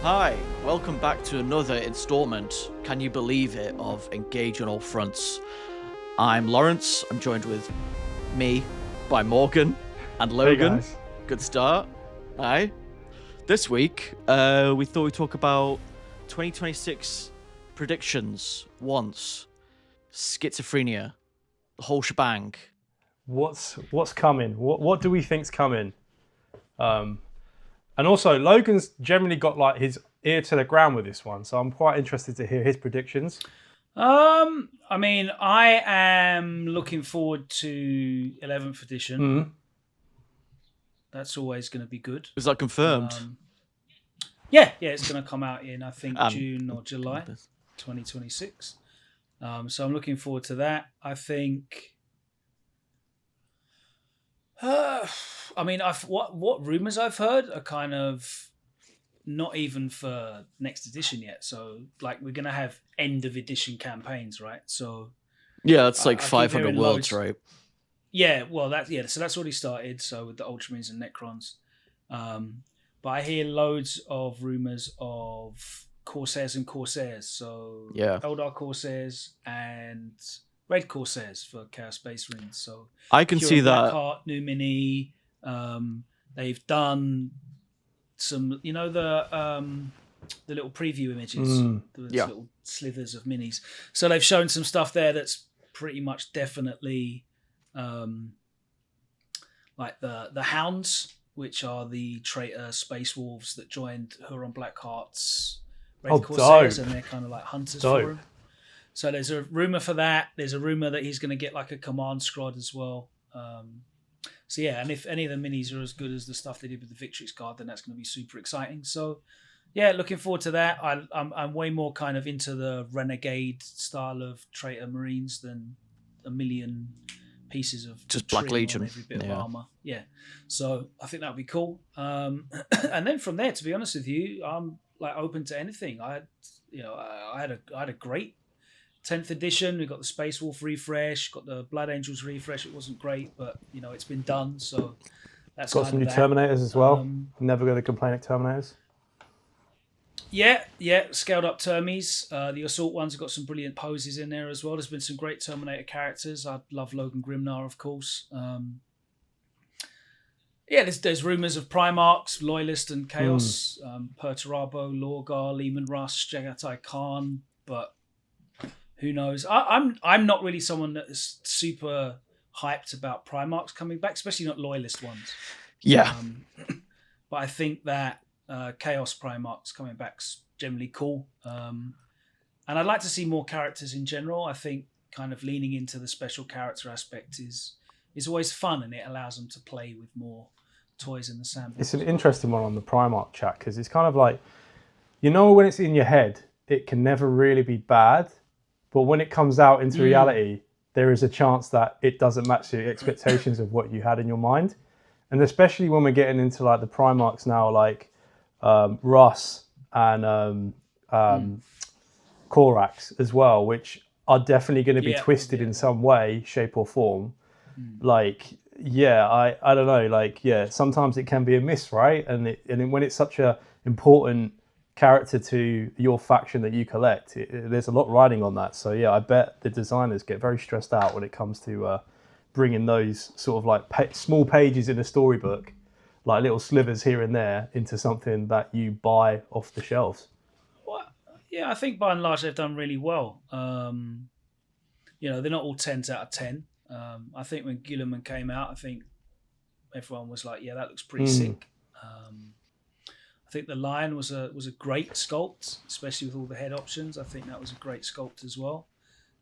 Hi, welcome back to another installment, can you believe it, of Engage on All Fronts. I'm Lawrence, I'm joined with me by Morgan and Logan. Hey guys. Good start. Hi. This week, we thought we'd talk about 2026 predictions once. Schizophrenia, the whole shebang. What's coming? What do we think's coming? And also, Logan's generally got like his ear to the ground with this one, so I'm quite interested to hear his predictions. I mean, I am looking forward to 11th edition. Mm. That's always going to be good. Is that confirmed? Yeah, it's going to come out in, I think, June or July 2026. So I'm looking forward to that. I think... I mean, what rumors I've heard are kind of not even for next edition yet. So, like, we're gonna have end of edition campaigns, right? So, yeah, that's like I keep 500 hearing worlds, loads. right? Yeah, well, so that's already started. So with the Ultramarines and Necrons, but I hear loads of rumors of Corsairs and Corsairs. So Yeah. Eldar Corsairs and Red Corsairs for Chaos Space Marines. So I can see that. Blackheart, new mini. They've done some, the little preview images, those little slithers of minis. So they've shown some stuff there that's pretty much definitely like the Hounds, which are the traitor space wolves that joined Huron Blackheart's Red Corsairs, dope. and they're kind of like hunters Dope. for him. So there's a rumor for that. There's a rumor that he's going to get like a command squad as well. So yeah, and if any of the minis are as good as the stuff they did with the Victrix Guard, then that's going to be super exciting. So yeah, looking forward to that. I'm way more kind of into the renegade style of traitor marines than a million pieces of Just Black trim Legion. on every bit of armor. Yeah, so I think that would be cool. And then from there, to be honest with you, I'm like open to anything. I had a great 10th edition. We got the Space Wolf refresh, got the Blood Angels refresh. It wasn't great, but it's been done. So that's Got kind some new of that. Terminators as well. Never going to complain at Terminators. Yeah, scaled up Termies. The Assault ones have got some brilliant poses in there as well. There's been some great Terminator characters. I love Logan Grimnar, of course. There's rumours of Primarchs, Loyalist and Chaos, Perturabo, Lorgar, Lehman Russ, Jagatai Khan, but who knows? I'm not really someone that is super hyped about Primarchs coming back, especially not Loyalist ones. Yeah. But I think that Chaos Primarchs coming back's generally cool. And I'd like to see more characters in general. I think kind of leaning into the special character aspect is always fun, and it allows them to play with more toys in the sandbox. It's an interesting one on the Primarch chat because it's kind of like, when it's in your head, it can never really be bad. But when it comes out into reality, there is a chance that it doesn't match the expectations of what you had in your mind. And especially when we're getting into like the Primarchs now, like Russ and Korax as well, which are definitely going to be twisted in some way, shape or form. Like, I don't know. Sometimes it can be a miss, right? And when it's such a important character to your faction that you collect, there's a lot riding on that. So I bet the designers get very stressed out when it comes to bringing those sort of like small pages in a storybook, like little slivers here and there, into something that you buy off the shelves. Well, I think by and large they've done really well. They're not all 10s out of 10. I think when Guilliman came out, I think everyone was like, yeah, that looks pretty sick. I think the Lion was a great sculpt, especially with all the head options. I think that was a great sculpt as well.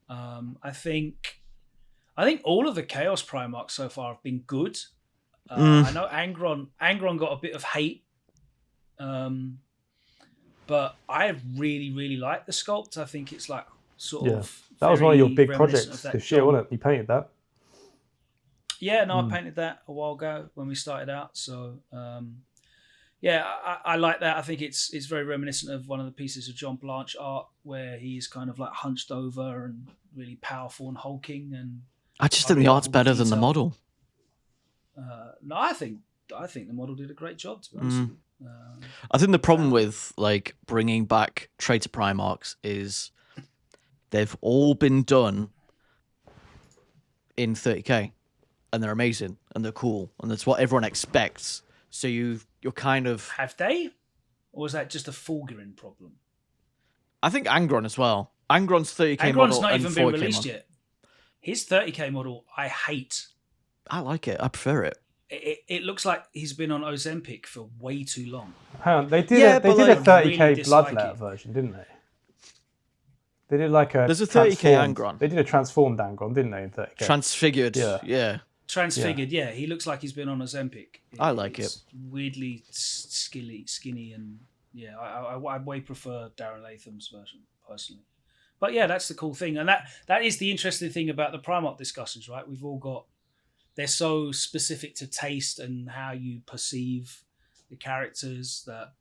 I think all of the Chaos Primarchs so far have been good. I know Angron got a bit of hate, but I really, really like the sculpt. I think it's like sort of that was one of your big reminiscent projects of this year, wasn't it? You painted that. Yeah, no, I painted that a while ago when we started out. So I like that. I think it's very reminiscent of one of the pieces of John Blanche art where he's kind of like hunched over and really powerful and hulking. And I just think the art's better than the model. No, I think the model did a great job, to be honest with you. I think the problem with like bringing back Traitor Primarchs is they've all been done in 30k, and they're amazing and they're cool and that's what everyone expects. So you're kind of Have they, or is that just a Fulgurin problem? I think Angron as well. Angron's 30k Angron's model not and even been 40k released model. yet. His 30k model, I hate. I like it. I prefer it. It looks like he's been on Ozempic for way too long. Hang on, they did Yeah, a but, 30k really dislike bloodletter it. version, didn't they? They did like a There's a 30k transformed- Angron. They did a transformed Angron, didn't they? In 30k. Transfigured. Yeah. Yeah. Transfigured, yeah. He looks like he's been on Ozempic. I like It's weirdly skinny, and yeah, I way prefer Darren Latham's version personally. But yeah, that's the cool thing, and that is the interesting thing about the Primarch discussions, right? We've all got, they're so specific to taste and how you perceive the characters, that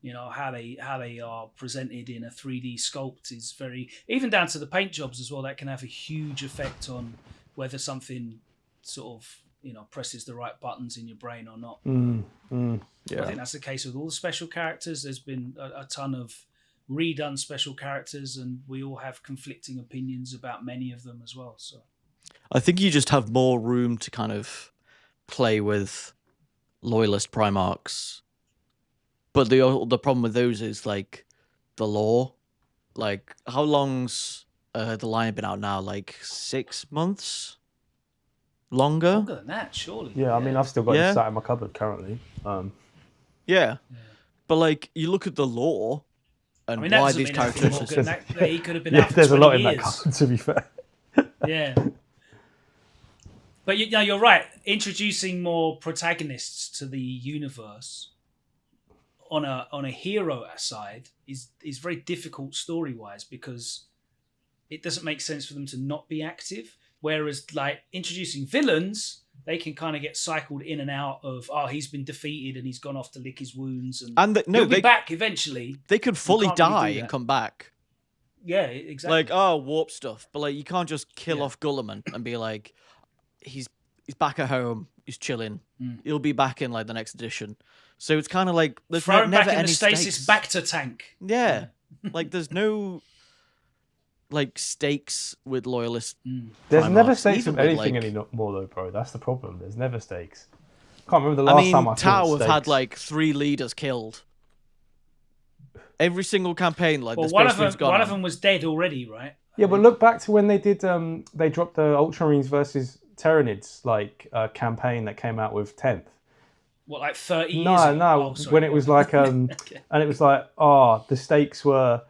you know how they are presented in a 3D sculpt is very, even down to the paint jobs as well. That can have a huge effect on whether something sort of, you know, presses the right buttons in your brain or not. Yeah. I think that's the case with all the special characters. There's been a ton of redone special characters, and we all have conflicting opinions about many of them as well. So I think you just have more room to kind of play with loyalist Primarchs. But the problem with those is like the lore. Like, how long's the line been out now? Like 6 months? Longer? longer than that, surely. Yeah, I mean, I've still got Yeah. it sat in my cupboard currently. Yeah. But like, you look at the lore and I mean, that why doesn't these mean anything, characters. Morgan. That he could have been Yeah, out for there's a 20 lot in years. that cupboard, to be fair. Yeah. But you're right. Introducing more protagonists to the universe on a hero side is very difficult story wise, because it doesn't make sense for them to not be active. Whereas like introducing villains, they can kind of get cycled in and out of, oh, he's been defeated and he's gone off to lick his wounds, and he'll be back eventually. They could fully can't really die do and that. come back. Yeah, exactly. Like, oh, warp stuff. But like, you can't just kill off Gulliman and be like, he's back at home, he's chilling. He'll be back in like the next edition. So it's kind of like there's throw him never back in any the stasis stakes. back to tank. Yeah, like there's no like stakes with loyalist. There's Primarchs, never stakes even of with, anything like- anymore, though, bro. That's the problem. There's never stakes. Can't remember the I last mean, time I Tau saw have had like 3 leaders killed. Every single campaign, like Well, this one person's gone of on. them was dead already, right? Yeah, but look back to when they did. They dropped the Ultramarines versus Tyranids campaign that came out with 10th. What, like 30 years No, ago? no. Oh, sorry. When it was like, and it was like, the stakes were,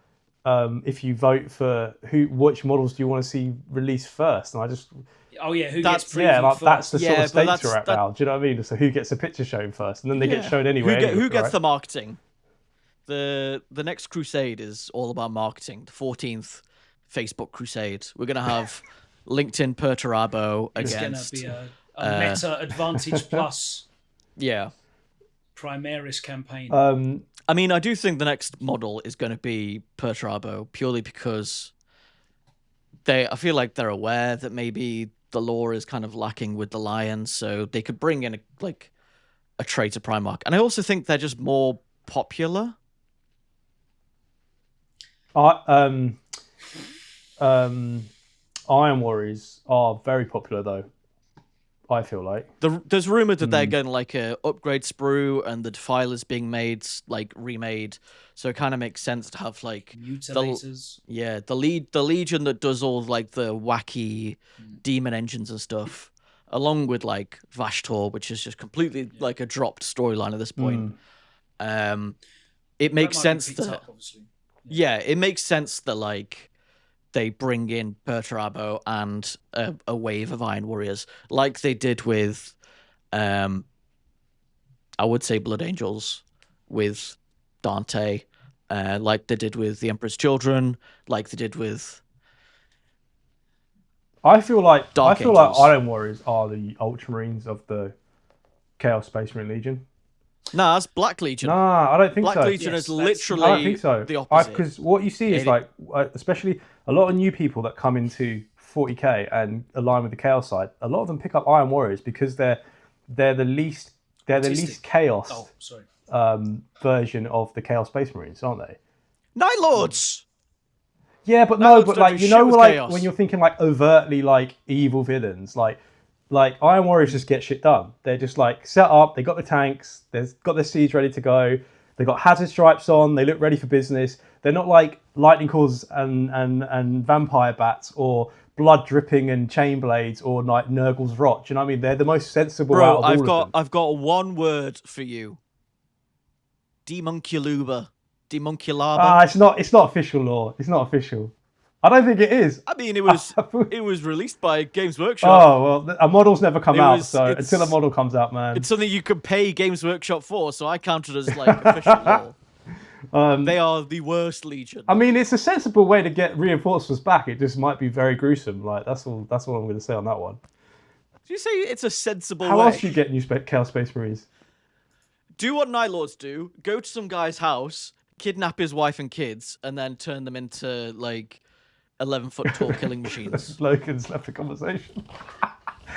if you vote for which models do you want to see released first? And I just, Oh yeah, who That's- gets previewed like first? that's the sort Yeah, of but stakes that's- are at now. Do you know what I mean? So who gets a picture shown first, and then they get Yeah. shown anyway. Who gets right? the marketing? The next crusade is all about marketing. The 14th Facebook crusade. We're gonna have LinkedIn Perturabo It's against. going to be a Meta Advantage Plus Yeah. Primaris campaign. I mean, I do think the next model is going to be Perturabo purely because I feel like they're aware that maybe the lore is kind of lacking with the Lions, so they could bring in a traitor Primarch. And I also think they're just more popular. Iron Warriors are very popular, though. I feel like There's rumored that they're getting like a upgrade sprue, and the Defiler's being remade. So it kind of makes sense to have like Mutilators. the Legion that does all like the wacky demon engines and stuff, along with like Vashtor, which is just completely like a dropped storyline at this point. It makes That might be sense picked that up, obviously. it makes sense that like they bring in Perturabo and a wave of Iron Warriors, like they did with, I would say Blood Angels with Dante, like they did with the Emperor's Children, like they did with. I feel like Dark Angels. Iron Warriors are the Ultramarines of the Chaos Space Marine Legion. Nah, that's Black Legion. Nah, I don't think Black so. Legion Yes, is that's- literally I don't think so. the opposite. Because what you see is like, especially a lot of new people that come into 40k and align with the Chaos side. A lot of them pick up Iron Warriors because they're the least Autistic. chaos. Oh, sorry. version of the Chaos Space Marines, aren't they? Night Lords. Yeah, but Night no, Lords but don't like do you shit know, with like chaos. when you're thinking like overtly like evil villains, like Iron Warriors just get shit done. They're just like set up. They got the tanks. They've got their siege ready to go. They got hazard stripes on. They look ready for business. They're not like lightning claws and vampire bats or blood dripping and chain blades or like Nurgle's rot. Do you know what I mean? They're the most sensible out Bro, of all of them. I've got one word for you. Demunculuba. Demunculaba. It's not official lore. It's not official. I don't think it is. I mean, it was released by Games Workshop. Oh well, a model's never come out, so until a model comes out, man, it's something you can pay Games Workshop for. So I count it as like official lore. They are the worst legion. I mean, it's a sensible way to get reinforcements back. It just might be very gruesome. Like that's all I'm going to say on that one. Do you say it's a sensible How way? else do you get new Chaos Space Marines? Do what Night Lords do. Go to some guy's house, kidnap his wife and kids, and then turn them into like 11-foot tall killing machines. Logan's left the conversation.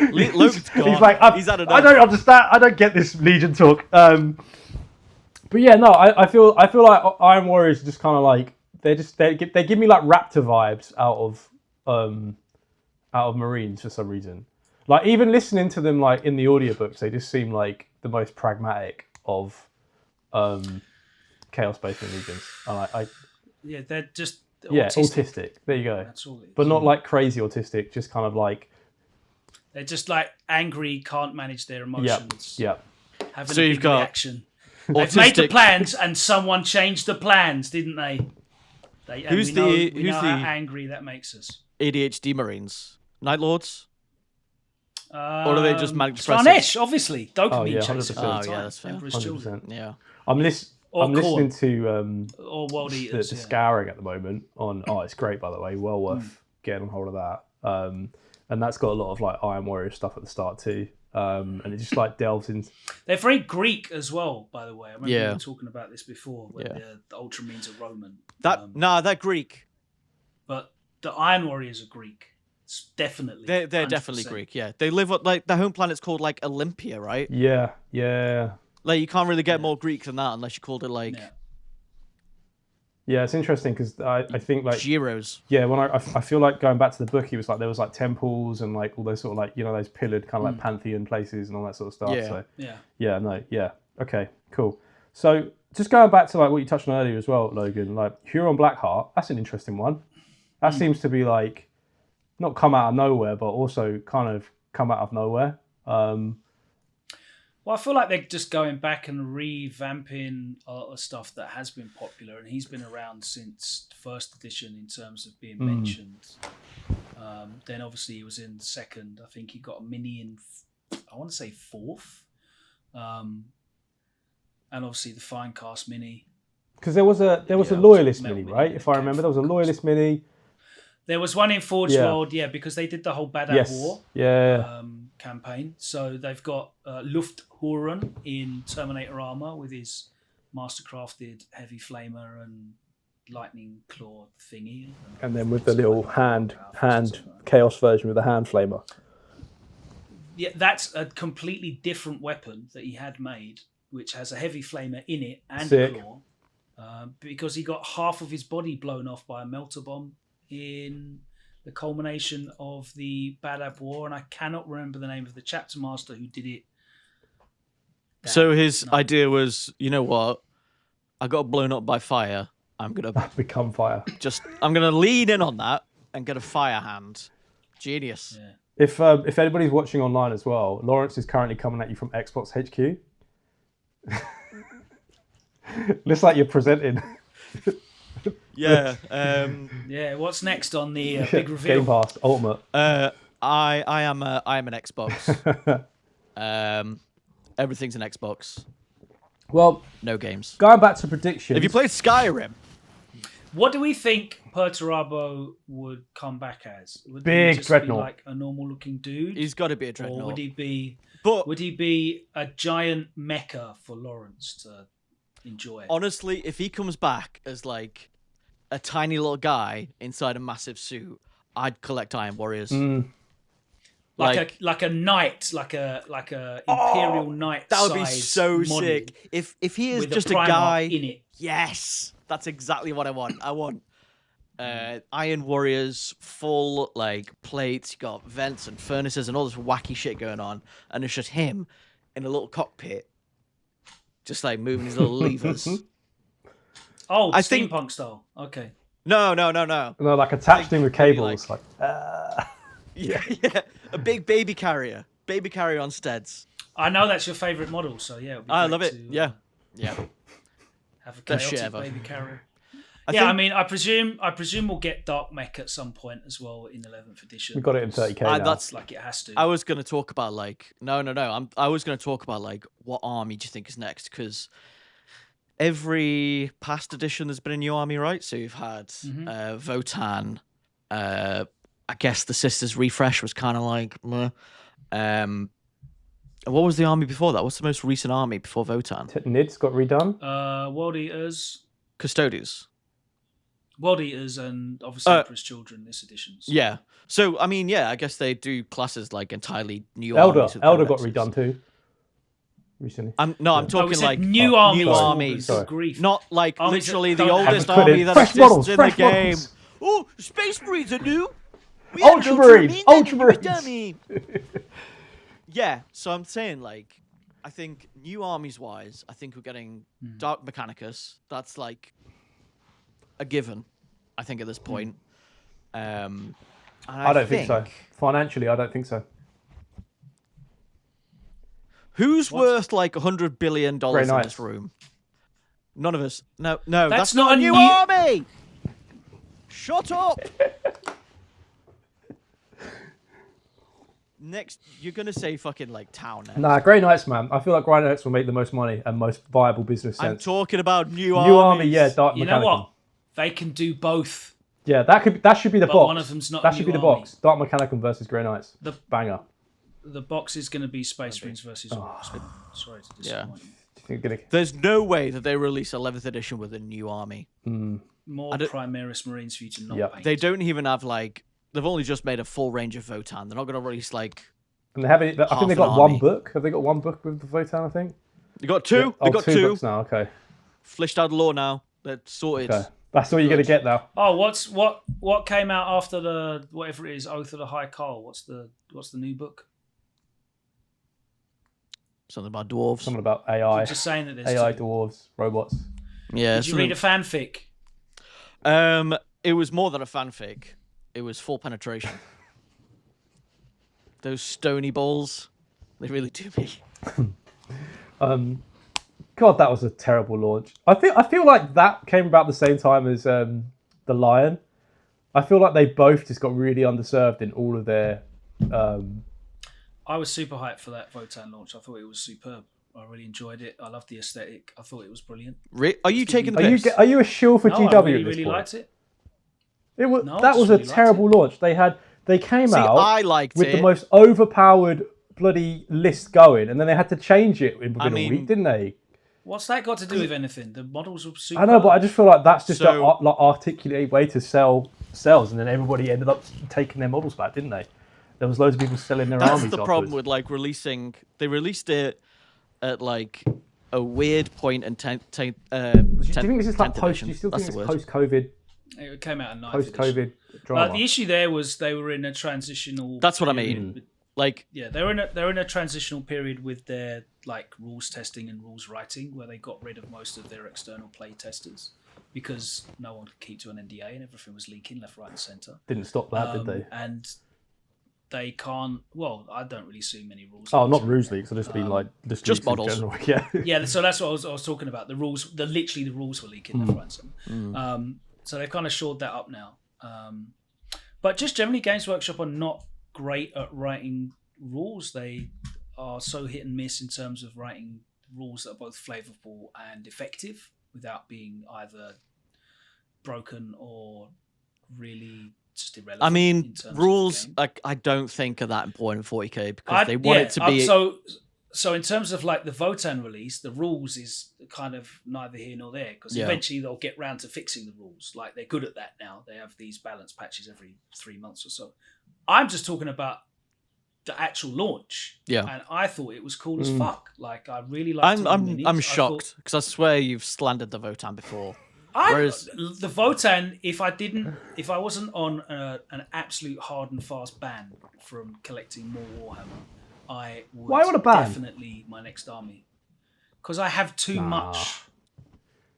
Logan's gone. He's like, he's had enough. I don't understand. I don't get this Legion talk. But yeah, no, I feel like Iron Warriors just kind of like they give me like Raptor vibes out of Marines for some reason. Like even listening to them like in the audiobooks, they just seem like the most pragmatic of Chaos Space Legions. And Yeah, they're just autistic. There you go. That's all it is. But not like crazy autistic, just kind of like they're just like angry, can't manage their emotions. Yeah. Having So a you've big got reaction. They've made the autistic. plans, and someone changed the plans, didn't they? Who's we the know how angry that makes us. ADHD Marines? Night Lords? Or are they just manic depressive? Slanesh, obviously. Dopamine Oh, yeah, chaser. 100%. Oh yeah, that's fair. Emperor's Children. 100%. Yeah. I'm listening to Or World the Eaters. Scouring at the moment on. Oh, it's great by the way. Well worth getting on hold of that. And that's got a lot of like Iron Warrior stuff at the start too. And it just like delves in. They're very Greek as well, by the way. I remember Yeah. we were talking about this before, where the Ultramarines are Roman. They're Greek. But the Iron Warriors are Greek. It's definitely. They're 100%. definitely Greek. Yeah, they live at like their home planet's called like Olympia, right? Yeah. Like you can't really get more Greek than that unless you called it like Yeah, it's interesting because I think like Gyros. yeah, when I feel like going back to the book, he was like there was like temples and like all those sort of like those pillared kind of like pantheon places and all that sort of stuff. Yeah. So okay, cool. So just going back to like what you touched on earlier as well, Logan, like Huron Blackheart, that's an interesting one. That seems to be like not come out of nowhere, but also kind of come out of nowhere. Well, I feel like they're just going back and revamping a lot of stuff that has been popular, and he's been around since first edition in terms of being mentioned. Then obviously he was in second. I think he got a mini in, I want to say fourth. And obviously the Finecast mini. Because there was a loyalist mini, right? If I remember, there was a loyalist mini. There was one in Forge World, because they did the whole Bad at War campaign. So they've got Lufthuren in Terminator armor with his mastercrafted heavy flamer and lightning claw thingy. And then with the little hand chaos version with the hand flamer. Yeah, that's a completely different weapon that he had made, which has a heavy flamer in it and a claw. Because he got half of his body blown off by a melter bomb in the culmination of the Bad Ab War, and I cannot remember the name of the chapter master who did it. So his idea was, you know what? I got blown up by fire. I'm gonna become fire. I'm gonna lean in on that and get a fire hand. Genius. Yeah. If anybody's watching online as well, Lawrence is currently coming at you from Xbox HQ. Looks like you're presenting. Yeah. What's next on the big reveal? Game Pass Ultimate. I am an Xbox. Everything's an Xbox. Well, no games. Going back to predictions. Have you played Skyrim? What do we think Perturabo would come back as? Would big he just dreadnought, be like a normal-looking dude? He's got to be a dreadnought. Or would he be? But would he be a giant mecha for Lawrence to enjoy? Honestly, if he comes back as like a tiny little guy inside a massive suit, I'd collect Iron Warriors. like a knight, like a imperial knight. That would be so sick. If he is just a guy in it. Yes, that's exactly what I want. I want Iron Warriors, full like plates. You got vents and furnaces and all this wacky shit going on, and it's just him in a little cockpit, just like moving his little levers. Oh, steampunk style. Okay. No. No, like attached in with cables. Like, Yeah. A big baby carrier on steads. I know that's your favourite model, so yeah. It'd be I great love it. to, Yeah. Have a chaotic baby carrier. I mean, I presume we'll get Dark Mech at some point as well in 11th edition. We got it in 30k now. That's like it has to. I was going to talk about like I was going to talk about like what army do you think is next, because every past edition there's been a new army, right? So you've had Votan. I guess the Sisters refresh was kind of like meh. What was the army before that? What's the most recent army before Votan? Nids got redone. World Eaters, Custodes. World Eaters, and obviously Emperor's Children this edition. So. Yeah. So I mean, I guess they do classes like entirely new Elder armies. Elder got redone too. Recently. I'm talking like new armies. New armies. Grief. Not like Armies literally that the don't oldest have to put army in that fresh exists models, in fresh the game. models. Oh, Space Marines are new. We had an Ultramarines, Ultramarine, Ultramarines. Yeah, so I'm saying like, I think new armies wise, I think we're getting Dark Mechanicus. That's like a given, I think at this point. And I don't think so. Financially, I don't think so. Who's worth like $100 billion in Knights. this room? None of us. No, that's not not a a new new- army. Shut up. Next, you're gonna say fucking like town. Next. Nah, Grey Knights, man. I feel like Grey Knights will make the most money and most viable business I'm sense. talking about new New armies. army, yeah, Dark You Mechanicum. know what? They can do both. Yeah, that should be the But box. one of them's not that a should new be the army. box. Dark Mechanicum versus Grey Knights. The Banger. the box is going to be Space Marines versus Orcs. Sorry to disappoint you. There's no way that they release 11th edition with a new army. More Primaris Marines for you to not paint. They don't even have like. They've only just made a full range of Votan. They're not going to release like. And they have it. I think they got one book. Have they got one book with the Votan? I think They got two. Yeah. They got two books now. Okay. Flished out of law now. They're sorted. Okay. That's all you're gonna get now. Oh, what came out after the whatever it is, Oath of the High Carl? What's the new book? Something about dwarves. Something about AI. I'm just saying that there's AI, two. dwarves, robots. Yeah. Did you read a fanfic? It was more than a fanfic. It was full penetration. Those stony balls, they really do me. God, that was a terrible launch. I feel like that came about the same time as the Lion. I feel like they both just got really underserved in all of their. I was super hyped for that Votan launch. I thought it was superb. I really enjoyed it. I loved the aesthetic. I thought it was brilliant. Are you taking the piss? Are you a shill for No, GW I really, at this really point? liked it. That was a terrible launch. They came out I liked with it. the most overpowered bloody list going, and then they had to change it within a week, didn't they? What's that got to do with anything? The models were super. I know, but I just feel like that's just So- an articulate way to sell cells, and then everybody ended up taking their models back, didn't they? There was loads of people selling their That's armies. the problem afterwards. with like releasing. They released it at like a weird point in Do you think this is like post? Do you still think it's post-COVID? It came out in 9th Post-COVID edition. drama. The issue there was they were in a transitional. That's what I period. mean. Like, Yeah, they're in a transitional period with their like rules testing and rules writing, where they got rid of most of their external play testers because no one could keep to an NDA and everything was leaking left, right, and centre. Didn't stop that, did they? And they can't. Well, I don't really see many rules. Oh, not rules leaks. I've just been like just leaks in models. general. Yeah. Yeah, so that's what I was talking about. The rules, literally the rules were leaking left, right, and centre. So they've kind of shored that up now. But just generally, Games Workshop are not great at writing rules. They are so hit and miss in terms of writing rules that are both flavourable and effective without being either broken or really just irrelevant. I mean, in terms of rules. the game. Like, I don't think are that important in 40k because they want it to be. So in terms of like the Votan release, the rules is kind of neither here nor there because eventually they'll get round to fixing the rules. Like they're good at that now. They have these balance patches every 3 months or so. I'm just talking about the actual launch. Yeah. And I thought it was cool as fuck. Like, I really liked I'm shocked because I swear you've slandered the Votan before. Whereas the Votan, if I wasn't on an absolute hard and fast ban from collecting more Warhammer, I would Why on a ban? definitely my next army. Because I have too much.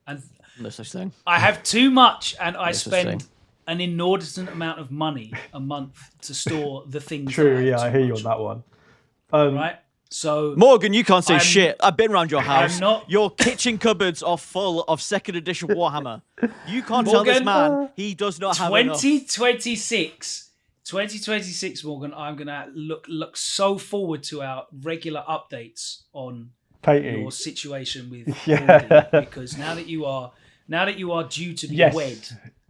And no such thing. I have too much, and I such spend thing. an inordinate amount of money a month to store the things. True, that yeah, I hear you much on that one. right? So Morgan, you can't say shit. I've been around your house. I'm not- Your kitchen cupboards are full of second edition Warhammer. You can't tell this Morgan, man he does not have enough. 2026, Morgan, I'm gonna look so forward to our regular updates on Painting. your situation with Yeah. Aldi, because now that you are due to be Yes. wed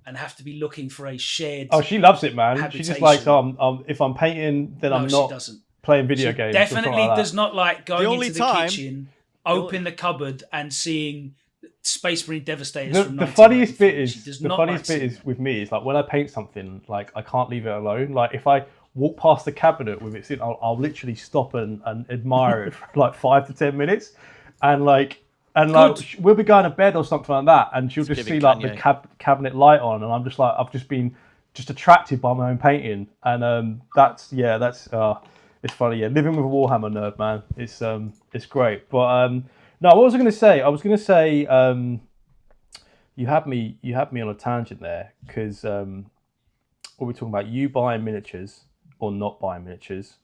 and have to be looking for a shared. Oh, she loves it, man. She just likes, if I'm painting, then I'm she not doesn't. playing video She games. or something definitely like that. does not like going only into the time- kitchen, open the cupboard, and seeing Space Marine Devastators from The funniest 1993. bit She is does the not funniest like bit seeing is with me is like when I paint something, like I can't leave it alone. Like if I walk past the cabinet with it in, I'll literally stop and admire it for like 5 to 10 minutes, and Good. we'll be going to bed or something like that, and she'll just giving see like Kanye. the cabinet light on, and I'm just like I've just been attracted by my own painting, and that's it's funny. Yeah, living with a Warhammer nerd, man, it's great. But no, what was I going to say? I was going to say. You had me on a tangent there because what were we talking about? You buying miniatures or not buying miniatures?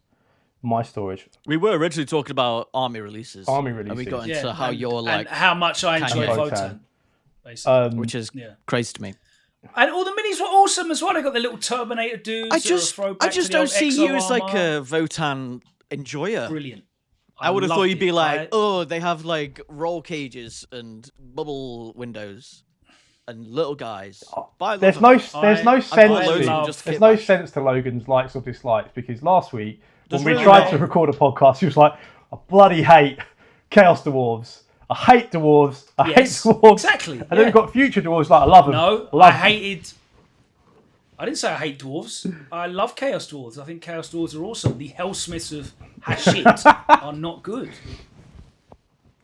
My storage. We were originally talking about army releases. Army And we releases. got into how you're like, and how much I enjoy Votan. Votan, basically. which is Yeah. crazy to me. And all the minis were awesome as well. They got the little Terminator dudes. I that are a just throwback to the don't old see Exo you as like armor. a Votan enjoyer. Brilliant. I would have thought loved you'd be it. like, oh, they have like roll cages and bubble windows and little guys. But I love There's them. no I sense. love- just There's kit no bash. sense to Logan's likes or dislikes because last week There's when we really tried not. to record a podcast, he was like, "I bloody hate Chaos Dwarves. I hate dwarves. I Yes, hate dwarves." exactly, And then we've yeah. got future dwarves. Like I love them. No, love I them. hated. I didn't say I hate dwarves. I love Chaos Dwarves. I think Chaos Dwarves are awesome. The Hellsmiths of Hashit are not good.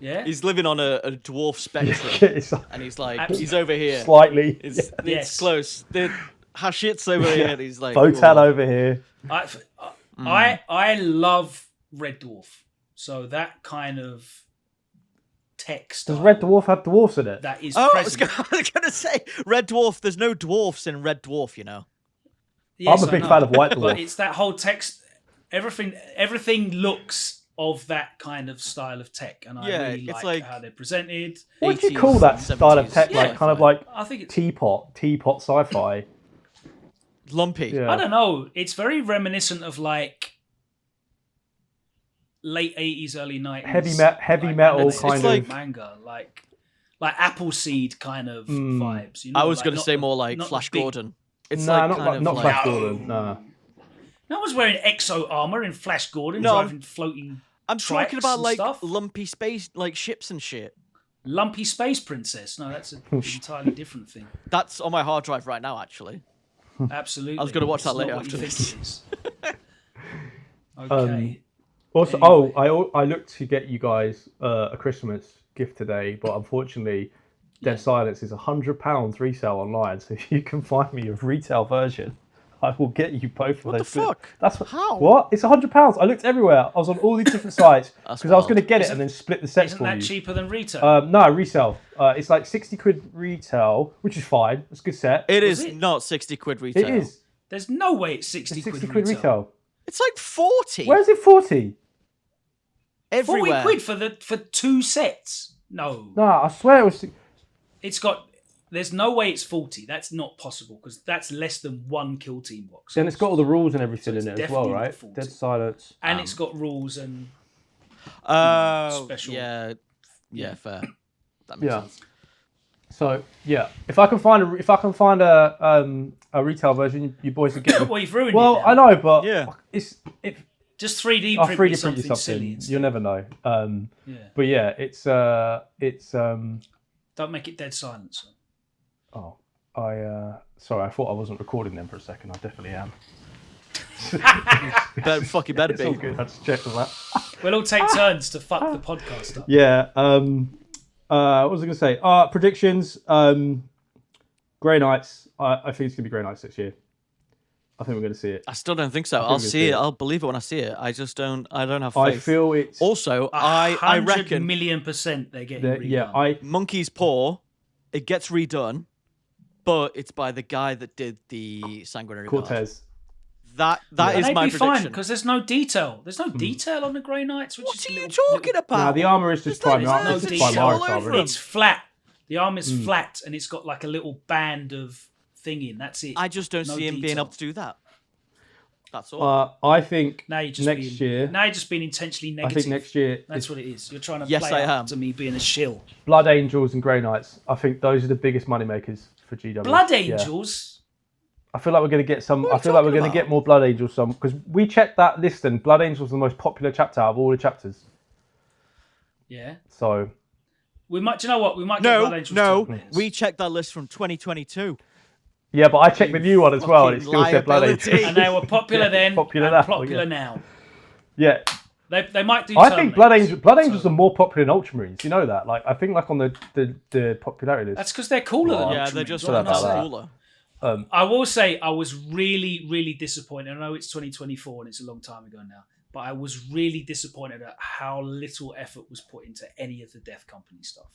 Yeah, He's living on a dwarf spectrum. It's like And he's like, Absolutely. he's over here. slightly It's Yes. close. The Hashit's over here. And he's like, Votan "Oh." over here. I love Red Dwarf. So that kind of text. Does Red Dwarf have dwarfs in it? That is Oh, I was present. gonna say Red Dwarf. There's no dwarfs in Red Dwarf, you know. Yes, I'm a I big know. fan of White Dwarf. But it's that whole text. Everything looks of that kind of style of tech, and I Yeah, really it's like like- how they're presented. What do you 80s call that and style of 70s tech? Like Yeah. kind of like I think it's. teapot sci-fi. Lumpy. Yeah. I don't know. It's very reminiscent of like late 80s, early 90s. Heavy metal animated kind of- It's manga, like Appleseed kind of vibes. You know, I was like, gonna not say the- more like not the Flash big- Gordon. It's Nah, like not kind like, of not like, Flash Gordon. Nah. No one's wearing exo armor in Flash Gordon, No, driving floating. I'm talking trikes about and like stuff. lumpy space, like ships and shit. Lumpy Space Princess. No, that's an entirely different thing. That's on my hard drive right now, actually. Absolutely. I was gonna watch that It's later not what you after think it is. Okay. Also, Anyway. I looked to get you guys a Christmas gift today, but unfortunately, Dead Silence is £100 resale online. So if you can find me a retail version, I will get you both of What the those. fuck? That's How? What? It's £100. I looked everywhere. I was on all these different sites That's because I was wild. going to get it and then split the sets Isn't for that you. cheaper than retail? No, resale. It's like 60 quid retail, which is fine. It's a good set. It Was is it? not 60 quid retail. It is. There's no way it's 60, It's 60 quid retail. It's like 40 Where is it 40? 40 everywhere. quid for two sets? No. No, I swear it was. It's got. There's no way it's 40. That's not possible because that's less than one Kill Team box. Then it's got all the rules and everything it's in it as well, definitely not right? 40. Dead Silence. And it's got rules and Oh, special. yeah, fair. That makes Yeah. sense. So yeah, if I can find a retail version, you boys would get it. well, you've ruined Well, it. now. I know, but Yeah. It's Just 3D I'll print 3D me print you something silly. something. Instead. You'll never know. Yeah. But yeah, it's Don't make it Dead Silence. oh, sorry, I thought I wasn't recording them for a second. I definitely am. Better It's be. all good. I just checked on that. We'll all take turns to fuck the podcast up. Yeah. What was I going to say? Predictions. Grey Knights. I think it's going to be Grey Knights this year. I think we're going to see it. I still don't think so. I'll see it. I'll believe it when I see it. I just don't. I don't have faith. I feel it's also. I reckon 100,000,000% they're getting redone. Yeah. Monkey's Paw. It gets redone, but it's by the guy that did the Sanguinary Cortez. Guard. That is my prediction. Fine because there's no detail. There's no detail on the Grey Knights. What are you talking about? Nah, the armor is just Primaris. No Primaris. It's flat. The armor's flat, and it's got like a little band of thing in. That's it. I just don't see him being able to do that. That's all. I think now you're just next year. Now you're just being intentionally negative. I think next year. That's what it is. You're trying to play up to me being a shill. Blood Angels and Grey Knights. I think those are the biggest moneymakers for GW. Blood Angels. I feel like we're going to get some. I feel like we're going to get more Blood Angels. Because we checked that list, and Blood Angels is the most popular chapter out of all the chapters. Yeah. So. We might. Do you know what? We might get Blood Angels. No, we checked that list from 2022. Yeah, but I checked the new one as well, and it still said Blood Angels. And they were popular then, popular now. Yeah. They might do. I think Blood Angels are more popular than Ultramarines. You know that? Like, I think like on the popularity list. That's because they're cooler than Ultramarines. They're just cooler. I will say I was really, really disappointed. I know it's 2024 and it's a long time ago now, but I was really disappointed at how little effort was put into any of the Death Company stuff.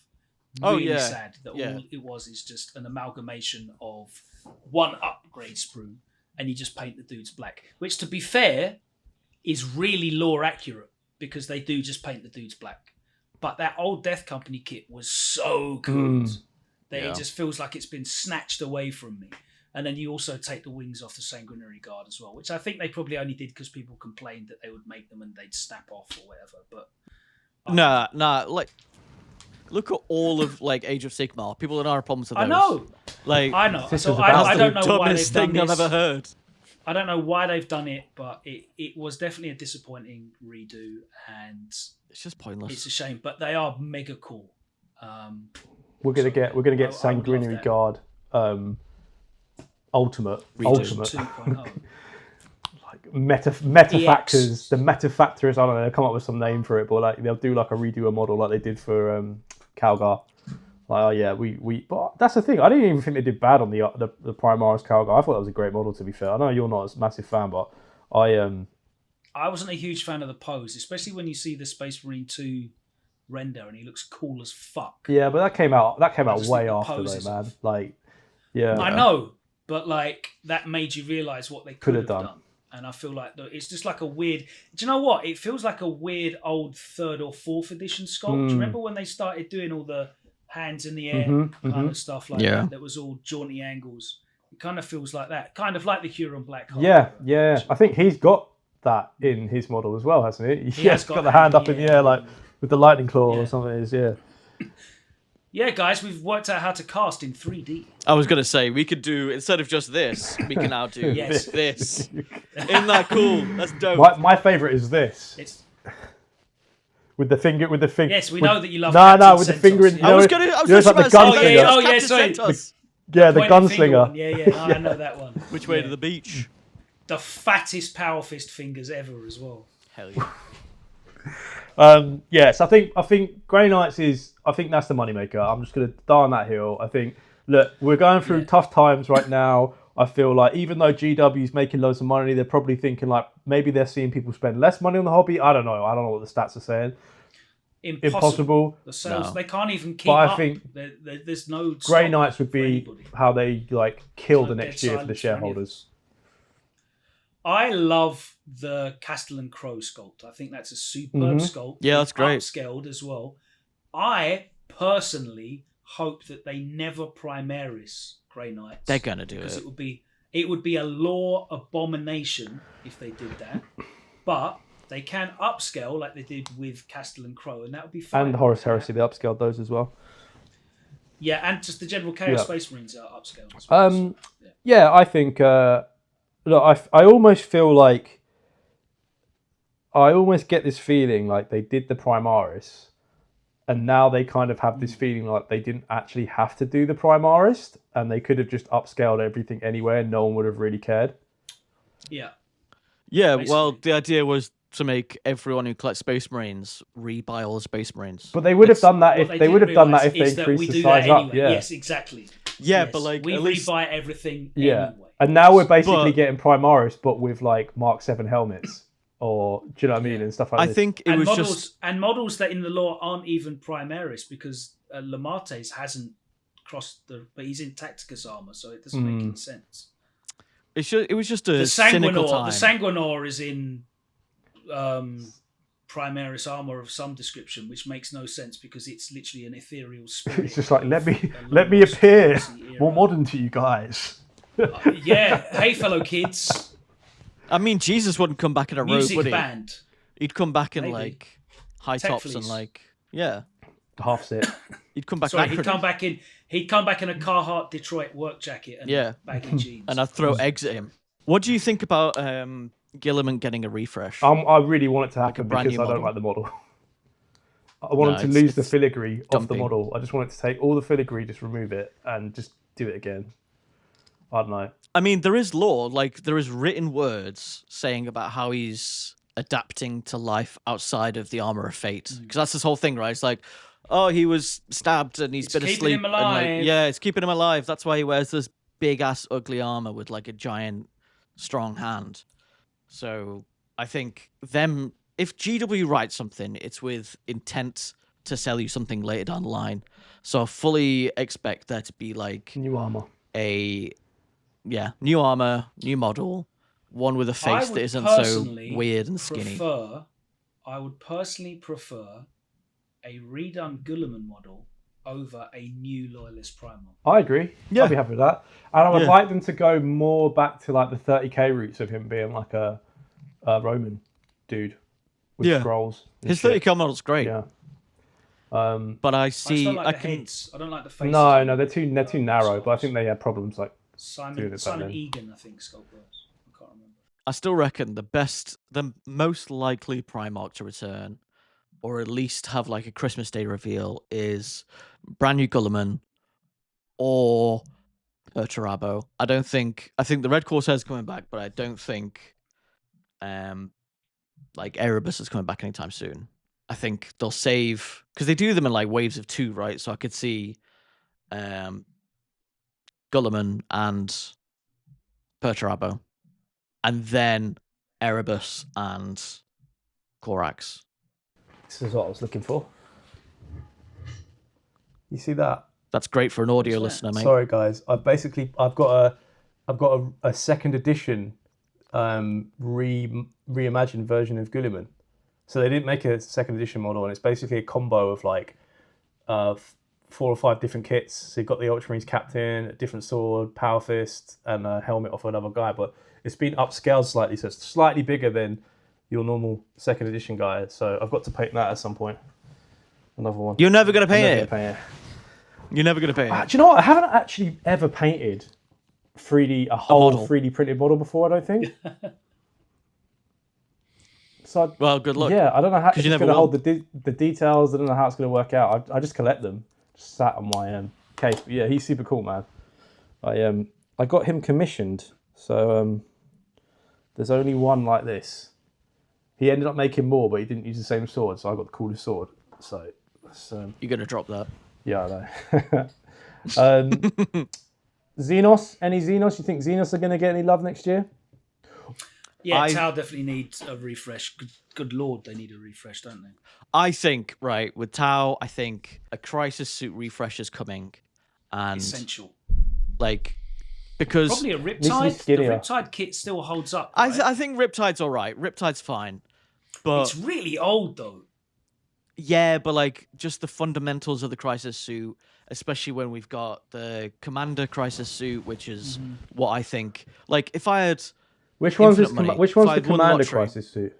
Really sad that all it was is just an amalgamation of one upgrade sprue and you just paint the dudes black. Which, to be fair, is really lore accurate because they do just paint the dudes black. But that old Death Company kit was so good that it just feels like it's been snatched away from me. And then you also take the wings off the Sanguinary Guard as well, which I think they probably only did because people complained that they would make them and they'd snap off or whatever. But nah, like look at all of like Age of Sigmar. People that are problems with those. I know. I know. So I don't know why they've done this. I've ever heard. I don't know why they've done it, but it was definitely a disappointing redo, and it's just pointless. It's a shame, but they are mega cool. We're gonna get Sanguinary Guard. Ultimate. 2.0. Like metafactors, the metafactors. I don't know. They'll come up with some name for it, but like they'll do like a redo a model like they did for Calgar. Like, but that's the thing. I didn't even think they did bad on the Primaris Calgar. I thought that was a great model. To be fair, I know you're not a massive fan, but I wasn't a huge fan of the pose, especially when you see the Space Marine 2 render and he looks cool as fuck. Yeah, but that came out way after though, man. Like, yeah, I know. But like that made you realise what they could have done. And I feel like it's just like a weird... Do you know what? It feels like a weird old 3rd or 4th edition sculpt. Do you remember when they started doing all the hands in the air kind of stuff like that? That was all jaunty angles. It kind of feels like that. Kind of like the Huron Black Hole. Yeah. I think he's got that in his model as well, hasn't he? He has got the hand up in the air like with the lightning claw or something. It is, Yeah, guys, we've worked out how to cast in 3D. I was going to say, we could do, instead of just this, we can now do this. Isn't that cool? That's dope. My favourite is this. With the finger. Yes, we know that you love No, with the finger in... I was going to... like the gunslinger. Sorry. The gunslinger. Yeah, I know that one. Which way to the beach? The fattest power fist fingers ever as well. Hell yeah. Yes, I think Grey Knights is. I think that's the moneymaker. I'm just going to die on that hill. I think. Look, we're going through tough times right now. I feel like even though GW is making loads of money, they're probably thinking like maybe they're seeing people spend less money on the hobby. I don't know. I don't know what the stats are saying. Impossible. The sales they can't even keep but up. I think there's no. Grey Knights would be how they like kill the next year for the shareholders. I love the Castellan Crow sculpt. I think that's a superb sculpt. Yeah, that's great. Upscaled as well. I personally hope that they never Primaris Grey Knights. They're gonna do it. Because it would be a lore abomination if they did that. But they can upscale like they did with Castellan Crow, and that would be fine. And Horus Heresy, they upscaled those as well. Yeah, and just the general Chaos Space Marines are upscaled as well. I think... look, I almost feel like... I almost get this feeling like they did the Primaris, and now they kind of have this feeling like they didn't actually have to do the Primaris, and they could have just upscaled everything anyway, and no one would have really cared. Yeah. Yeah, basically. well, the idea was to make everyone who collects Space Marines re-buy all the Space Marines. But they would have done that What if they would have done that if they is that we increased the do size that up. anyway. Yeah. Yes, exactly. Yeah, Yes, but like we at least rebuy everything Yeah. anyway. And now we're basically But- getting Primaris, but with like Mark 7 helmets, or do you know what I mean, and stuff like I this. think it and was models just and models that in the lore aren't even Primaris because Lamartes hasn't crossed but he's in Tacticus armor, so it doesn't make any sense. it was just a The cynical Sanguinor, time. the Sanguinor is in Primaris armor of some description, which makes no sense because it's literally an ethereal spirit. It's just like let me Lumos appear fantasy era. more modern to you guys. Yeah, hey fellow kids, I mean, Jesus wouldn't come back in a robe, music would he? band. He'd come back in Maybe. like high Tech tops and fleece. like Half sit. he'd come back. Sorry, knackered. he'd come back in a Carhartt Detroit work jacket and Yeah. baggy jeans. And I'd throw eggs at him. What do you think about Gilliman getting a refresh? I really want it to happen brand because new I don't model. like the model. I want No, him to lose the it's filigree off the dumpy. model. I just want it to take all the filigree, just remove it, and just do it again. I don't know. I mean, there is lore, like there is written words saying about how he's adapting to life outside of the armor of fate. Because that's this whole thing, right? It's like, oh, he was stabbed and he's It's been keeping asleep. him And, like, alive. yeah, it's keeping him alive. That's why he wears this big ass ugly armor with like a giant strong hand. So I think if GW writes something, it's with intent to sell you something later down the line. So I fully expect there to be like New armor. new armor, new model, one with a face that isn't so weird and skinny. I would personally prefer a redone Guilliman model over a new Loyalist Primal. I agree. Yeah. I'd be happy with that. And I would Yeah. like them to go more back to like the 30k roots of him being like a Roman dude with Yeah. scrolls. and His shit. 30k model's great, Yeah. but I I just see don't like I the can heads. I don't like the faces. No, they're too narrow. But I think they had problems like doing Simon it back Simon then. Egan, I think, sculpt those. I can't remember. I still reckon the most likely Primarch to return, or at least have like a Christmas Day reveal, is brand new Gulliman or Perturabo. I think the Red Corsair's coming back, but I don't think like Erebus is coming back anytime soon. I think they'll save because they do them in like waves of 2, right? So I could see Gulliman and Perturabo, and then Erebus and Corax. This is what I was looking for. You see that? That's great for an audio What's that? listener, mate. Sorry, guys. I've got a second edition reimagined version of Guilliman. So they didn't make a second edition model, and it's basically a combo of like 4 or 5 different kits. So you've got the Ultramarines captain, a different sword, power fist, and a helmet off another guy. But it's been upscaled slightly, so it's slightly bigger than your normal second edition guy. So I've got to paint that at some point. Another one. You're never gonna I'm paint never it. gonna paint it. You're never gonna paint it. Do you know what? I haven't actually ever painted a whole model. 3D printed model before, I don't think. So Well, good luck. yeah, I don't know how it's you going never to will. hold the details. I don't know how it's going to work out. I just collect them. Just sat on my case. But yeah, he's super cool, man. I got him commissioned, so there's only one like this. He ended up making more, but he didn't use the same sword, so I got the coolest sword. So You're gonna drop that. yeah, I know. Xenos, any Xenos? You think Xenos are going to get any love next year? Yeah, Tau definitely needs a refresh. Good lord, they need a refresh, don't they? I think, right, with Tau, I think a Crisis Suit refresh is coming. And Essential. like because Probably a Needs to be Riptide. The skinnier. Riptide kit still holds up. Right? I think Riptide's alright. Riptide's fine. But It's really old though. yeah, but like just the fundamentals of the Crisis Suit, especially when we've got the Commander Crisis Suit, which is what I think. Like if I had Which one's Infinite money. Which one's If the I'd won Commander lottery. Crisis suit?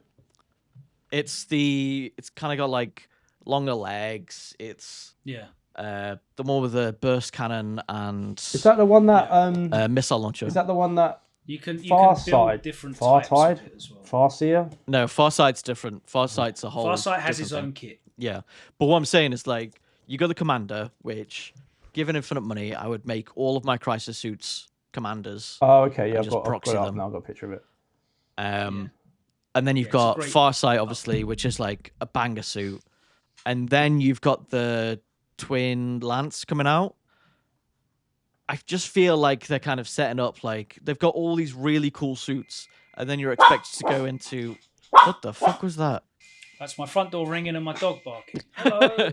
it's kind of got like longer legs. It's Yeah. the one with the burst cannon and Is that the one that missile launcher. Is that the one that You can build Farside, different Far types of Tide, it as well. Farseer? No, Farsight's different. Farsight's a whole. Farsight has different his thing. own kit. Yeah, but what I'm saying is like you got the Commander, which, given infinite money, I would make all of my Crisis Suits Commanders. Oh, okay, yeah, I've just got proxy it up them. now. I've got a picture of it. And then you've got Farsight, obviously, which is like a banger suit. And then you've got the Twin Lance coming out. I just feel like they're kind of setting up, like, they've got all these really cool suits, and then you're expected to go into... What the fuck was that? That's my front door ringing and my dog barking. Hello.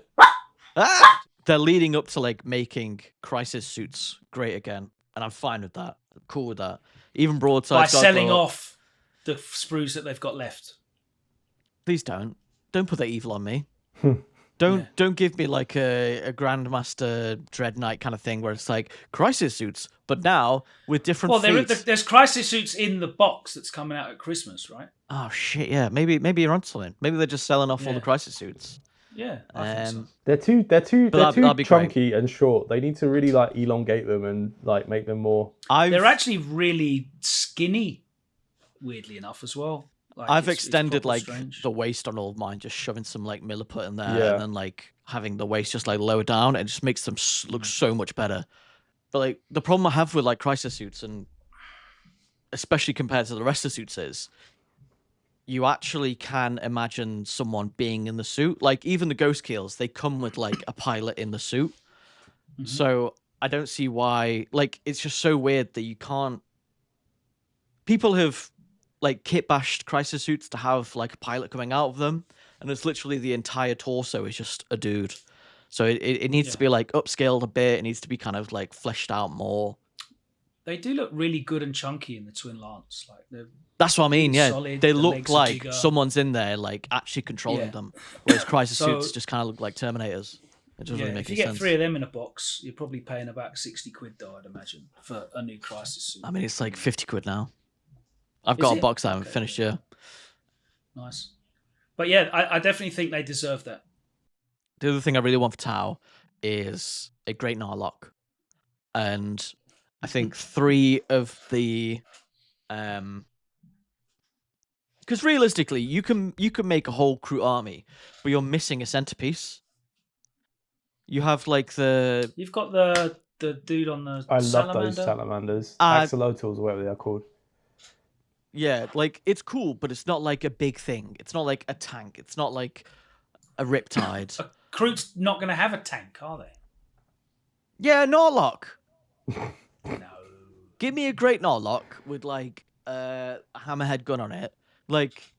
They're leading up to, like, making Crisis suits great again, and I'm fine with that. I'm cool with that. Even Broadside... By selling off the sprues that they've got left. Please don't. Don't put that evil on me. Don't give me like a Grandmaster Dread Knight kind of thing where it's like Crisis suits, but now with different feats. There's Crisis suits in the box that's coming out at Christmas, right? Oh shit, yeah. Maybe you're onto something. Maybe they're just selling off all the Crisis suits. Yeah, I think so. They're too chunky and short. They need to really like elongate them and like make them more. They're actually really skinny, weirdly enough, as well. Like, I've extended like strange. the waist on all of mine, just shoving some like milliput in there, and then like having the waist just like lower down. It just makes them look so much better. But like the problem I have with like Crisis suits, and especially compared to the rest of the suits, is you actually can imagine someone being in the suit. Like even the Ghost Kills, they come with like a pilot in the suit. So I don't see why. Like it's just so weird that you can't. People have like kit bashed Crisis suits to have like a pilot coming out of them, and it's literally the entire torso is just a dude. So it needs to be like upscaled a bit. It needs to be kind of like fleshed out more. They do look really good and chunky in the Twin Lance. Like that's what I mean. Yeah, solid, they look like someone's in there like actually controlling them, whereas Crisis suits just kind of look like Terminators. It doesn't really make any sense. If you get 3 of them in a box, you're probably paying about £60 though, I'd imagine, for a new Crisis suit. I mean, it's like £50 now. I've got a box that I haven't finished yet. Nice. But yeah, I definitely think they deserve that. The other thing I really want for Tau is a Great Narlock. And I think 3 of the... Because realistically, you can make a whole crew army, but you're missing a centerpiece. You have like the... You've got the dude on the salamander. Love those salamanders. Axolotls or whatever they are called. Yeah, like, it's cool, but it's not like a big thing. It's not like a tank. It's not like a Riptide. A crew's not going to have a tank, are they? Yeah, Narlock. No. Give me a Great Narlock with, like, a hammerhead gun on it. Like,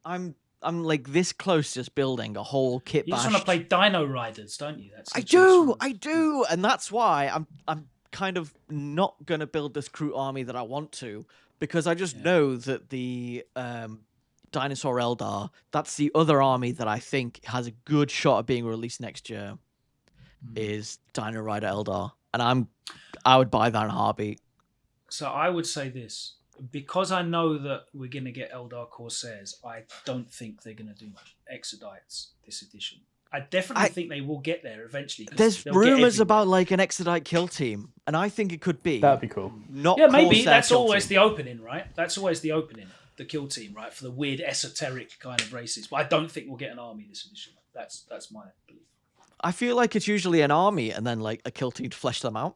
I'm like this close to just building a whole kit bash. You just want to play Dino Riders, don't you? I do. And that's why I'm kind of not going to build this crew army that I want to. Because I just know that the Dinosaur Eldar, that's the other army that I think has a good shot at being released next year, is Dino Rider Eldar. And I would buy that in a heartbeat. So I would say this. Because I know that we're going to get Eldar Corsairs, I don't think they're going to do Exodites this edition. I definitely think they will get there eventually. There's rumors about like an Exodite kill team, and I think it could be. That'd be cool. Maybe that's always the opening, right? That's always the opening, the kill team, right? For the weird esoteric kind of races. But I don't think we'll get an army this edition. That's my belief. I feel like it's usually an army and then like a kill team to flesh them out,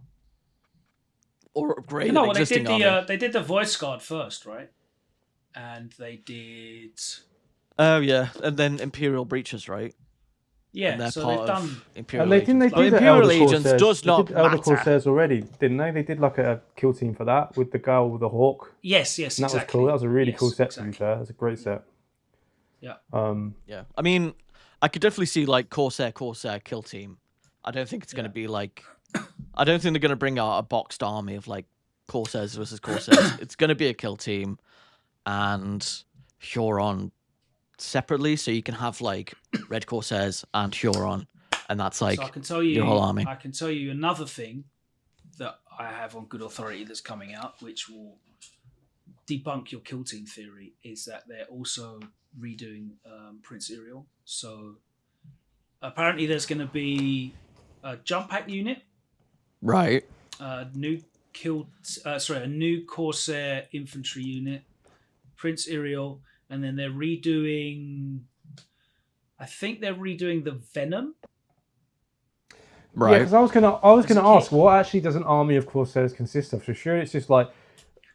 or upgrade an existing army. They did the Voice Guard first, right? And they did. Oh yeah, and then Imperial Breaches, right? Yeah, so they've done Imperial Agents. Imperial Agents does not matter. Elder Corsairs already, didn't they? They did like a kill team for that with the girl with the hawk. Yes, and that was cool. That was a really cool set. To be fair, that's a great set. Yeah. Yeah. I mean, I could definitely see like Corsair kill team. I don't think it's going to be like. I don't think they're going to bring out a boxed army of like Corsairs versus Corsairs. It's going to be a kill team, and Huron separately, so you can have like Red Corsairs and Huron, and that's like your whole army. I can tell you another thing that I have on good authority that's coming out, which will debunk your kill team theory, is that they're also redoing Prince Iriel. So apparently there's going to be a jump pack unit, right? A new Corsair infantry unit, Prince Iriel. And then they're redoing... I think they're redoing the Venom. Right. Yeah, because I was gonna ask, what actually does an army of Corsairs consist of? So sure, it's just like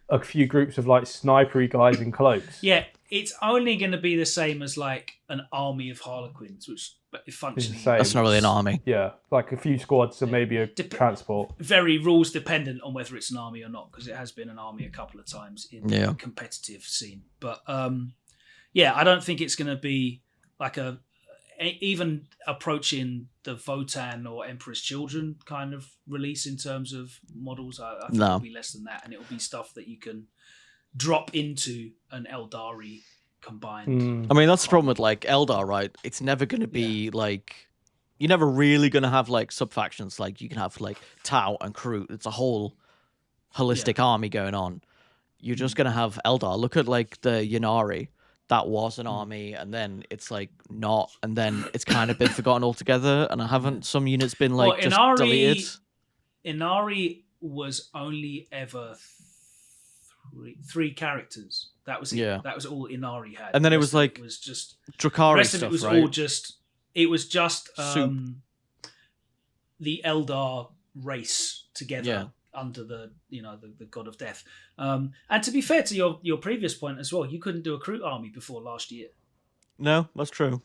a few groups of like snipery guys in cloaks. Yeah, it's only going to be the same as like an army of Harlequins, which functionally that's not really an army. Yeah, like a few squads and maybe a transport. Very rules dependent on whether it's an army or not, because it has been an army a couple of times in the competitive scene. But I don't think it's going to be like even approaching the Votan or Emperor's Children kind of release in terms of models. I think it'll be less than that, and it'll be stuff that you can drop into an Eldari combined. I mean, that's the problem with like Eldar, right? It's never going to be like, you're never really going to have like sub-factions. Like you can have like Tau and Kroot. It's a whole holistic army going on. You're just going to have Eldar. Look at like the Ynnari. That was an army, and then it's like not, and then it's kind of been forgotten altogether. And haven't some units been like just deleted? Ynnari was only ever three characters. That was it. Yeah. That was all Ynnari had. And then it was like it was just Drukhari the rest stuff, of it was right? all just. It was just Soup. The Eldar race together under the god of death. And to be fair to your previous point as well, you couldn't do a Kroot army before last year. No, that's true.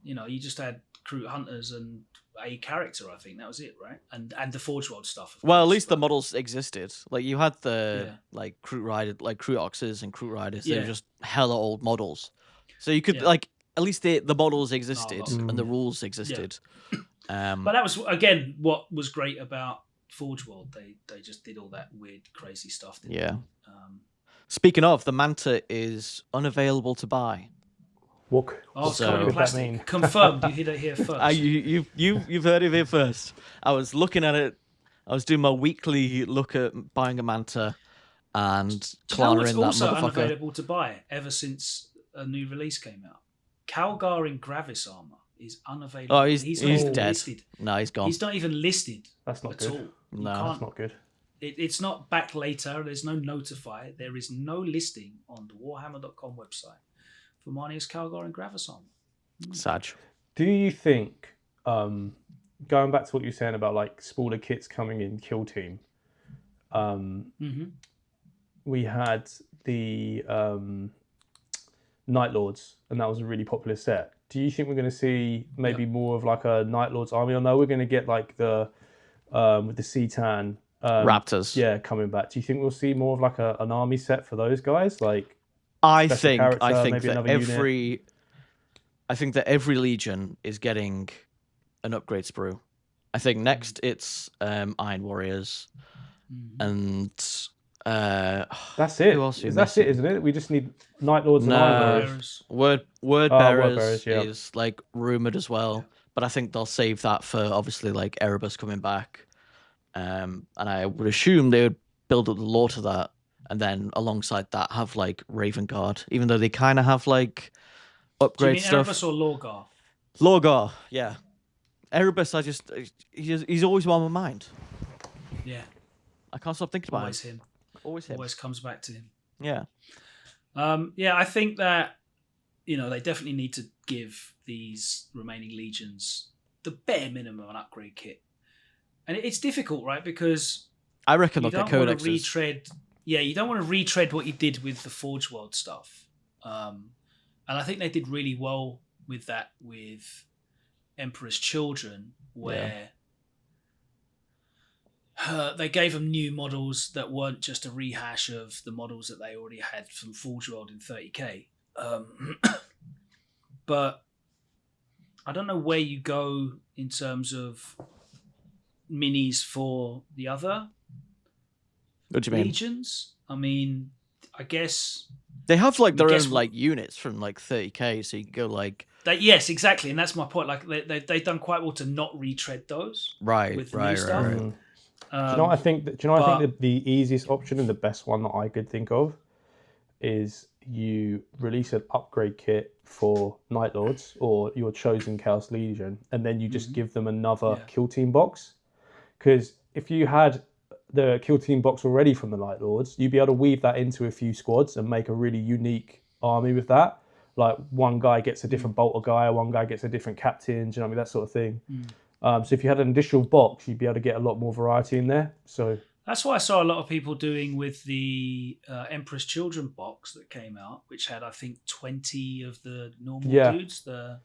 You just had Kroot hunters and a character. I think that was it, right? And the Forge World stuff. Well, at least the models existed. Like you had the like Kroot Rider, like Kroot Oxes and Kroot Riders. They were just hella old models, so you could like at least the models existed and the rules existed. Yeah. But that was again what was great about Forge World. They just did all that weird, crazy stuff. Didn't they? Speaking of, the Manta is unavailable to buy. What? Oh, it's coming in plastic. Confirmed. You heard it here first. You've heard it here first. I was looking at it. I was doing my weekly look at buying a Manta, and clattering that also motherfucker. Unavailable to buy ever since a new release came out. Calgar in Gravis armor is unavailable. Oh, he's not dead. Listed. No, he's gone. He's not even listed. That's not at good. all. No, that's not good. It's not back later. There's no notify. There is no listing on the Warhammer.com website for Marnius Calgar and Gravis armor. Sag. Do you think, going back to what you were saying about like smaller kits coming in Kill Team, we had the Night Lords, and that was a really popular set. Do you think we're going to see maybe more of like a Night Lords army? I know we're going to get like the with the Citan Raptors, coming back. Do you think we'll see more of like an army set for those guys? Like, I think that every Legion is getting an upgrade sprue. I think next it's Iron Warriors, and that's it. Who else that's it, isn't it? We just need Night Lords and Iron Warriors. Word Bearers is like rumored as well, but I think they'll save that for obviously like Erebus coming back, and I would assume they would build up the lore to that, and then alongside that have like Raven Guard, even though they kind of have like upgrade Do you mean stuff. Erebus or Lorgar? Lorgar, yeah. Erebus, he's always on my mind. Yeah. I can't stop thinking about Always him. Always him. Always comes back to him. Yeah. I think that, they definitely need to give these remaining legions the bare minimum an upgrade kit. And it's difficult, right? Because I reckon you they'll don't get want codexes. to retread. Yeah, you don't want to retread what you did with the Forge World stuff. And I think they did really well with that with Emperor's Children, where they gave them new models that weren't just a rehash of the models that they already had from Forge World in 30k. But I don't know where you go in terms of minis for the other What do you mean? legions. I mean, I guess They have like their own like units from like 30k, so you can go like yes, exactly, and that's my point. Like they've done quite well to not retread those with the new stuff. Right. Do you know what I think? I think the easiest option and the best one that I could think of is you release an upgrade kit for Night Lords or your chosen Chaos Legion, and then you just give them another Kill Team box. Because if you had the Kill Team box already from the Night Lords, you'd be able to weave that into a few squads and make a really unique army with that. Like one guy gets a different bolter guy, one guy gets a different captain, do you know what I mean? That sort of thing. So if you had an additional box, you'd be able to get a lot more variety in there. So That's what I saw a lot of people doing with the Emperor's Children box that came out, which had, I think, 20 of the normal dudes, the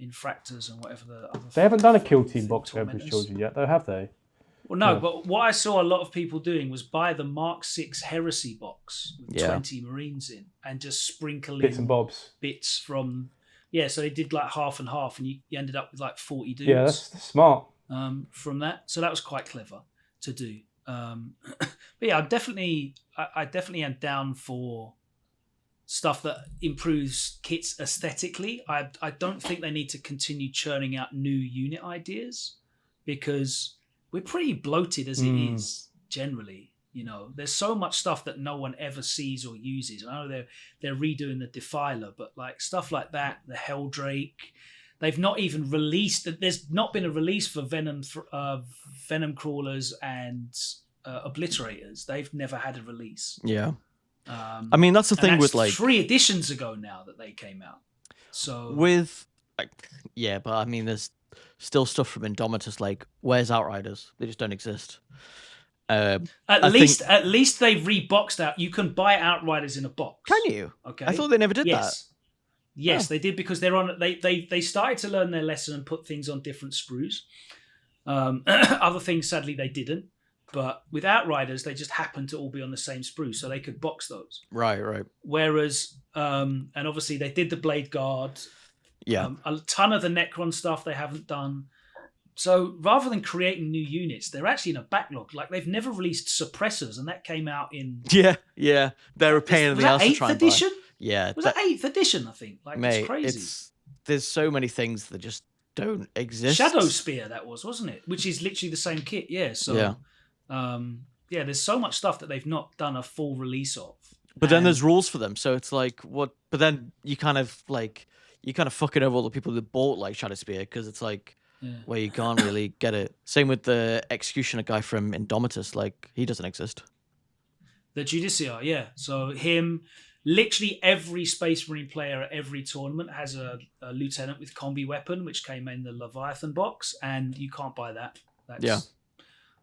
Infractors and whatever the other. They haven't done a kill team box for Emperor's Children yet, though, have they? Well, no, but what I saw a lot of people doing was buy the Mark 6 Heresy box with 20 Marines in and just sprinkling bits and bobs. Bits from... Yeah, so they did like half and half, and you ended up with like 40 dudes. Yeah, that's smart. From that. So that was quite clever to do. But yeah, I definitely am down for stuff that improves kits aesthetically. I don't think they need to continue churning out new unit ideas because we're pretty bloated as it is generally. You know, there's so much stuff that no one ever sees or uses. I know they're redoing the Defiler, but like stuff like that, the Helldrake. They've not even released. There's not been a release for Venom Crawlers and Obliterators. They've never had a release. Yeah. I mean, that's the thing with like 3 editions ago now that they came out. So with but I mean, there's still stuff from Indomitus. Like, where's Outriders? They just don't exist. At least they've reboxed out. You can buy Outriders in a box. Can you? Okay. I thought they never did that. Yes, they did because they're on. They started to learn their lesson and put things on different sprues. Other things, sadly, they didn't. But with Outriders, they just happened to all be on the same sprue, so they could box those. Right. Whereas, and obviously they did the Blade Guard. Yeah. A ton of the Necron stuff they haven't done. So rather than creating new units, they're actually in a backlog. Like they've never released suppressors, and that came out in They're a pain in the ass to try and buy. edition? Yeah, was that 8th edition? I think. Like mate, it's crazy. There's so many things that just don't exist. Shadow Spear, that wasn't it? Which is literally the same kit. Yeah. So there's so much stuff that they've not done a full release of. But then there's rules for them, so it's like what? But then you kind of fucking over all the people that bought like Shadow Spear because it's like. Yeah. Where you can't really get it. Same with the Executioner guy from Indomitus. Like, he doesn't exist. The Judiciar, yeah. So him, literally every Space Marine player at every tournament has a lieutenant with combi weapon, which came in the Leviathan box, and you can't buy that. That's,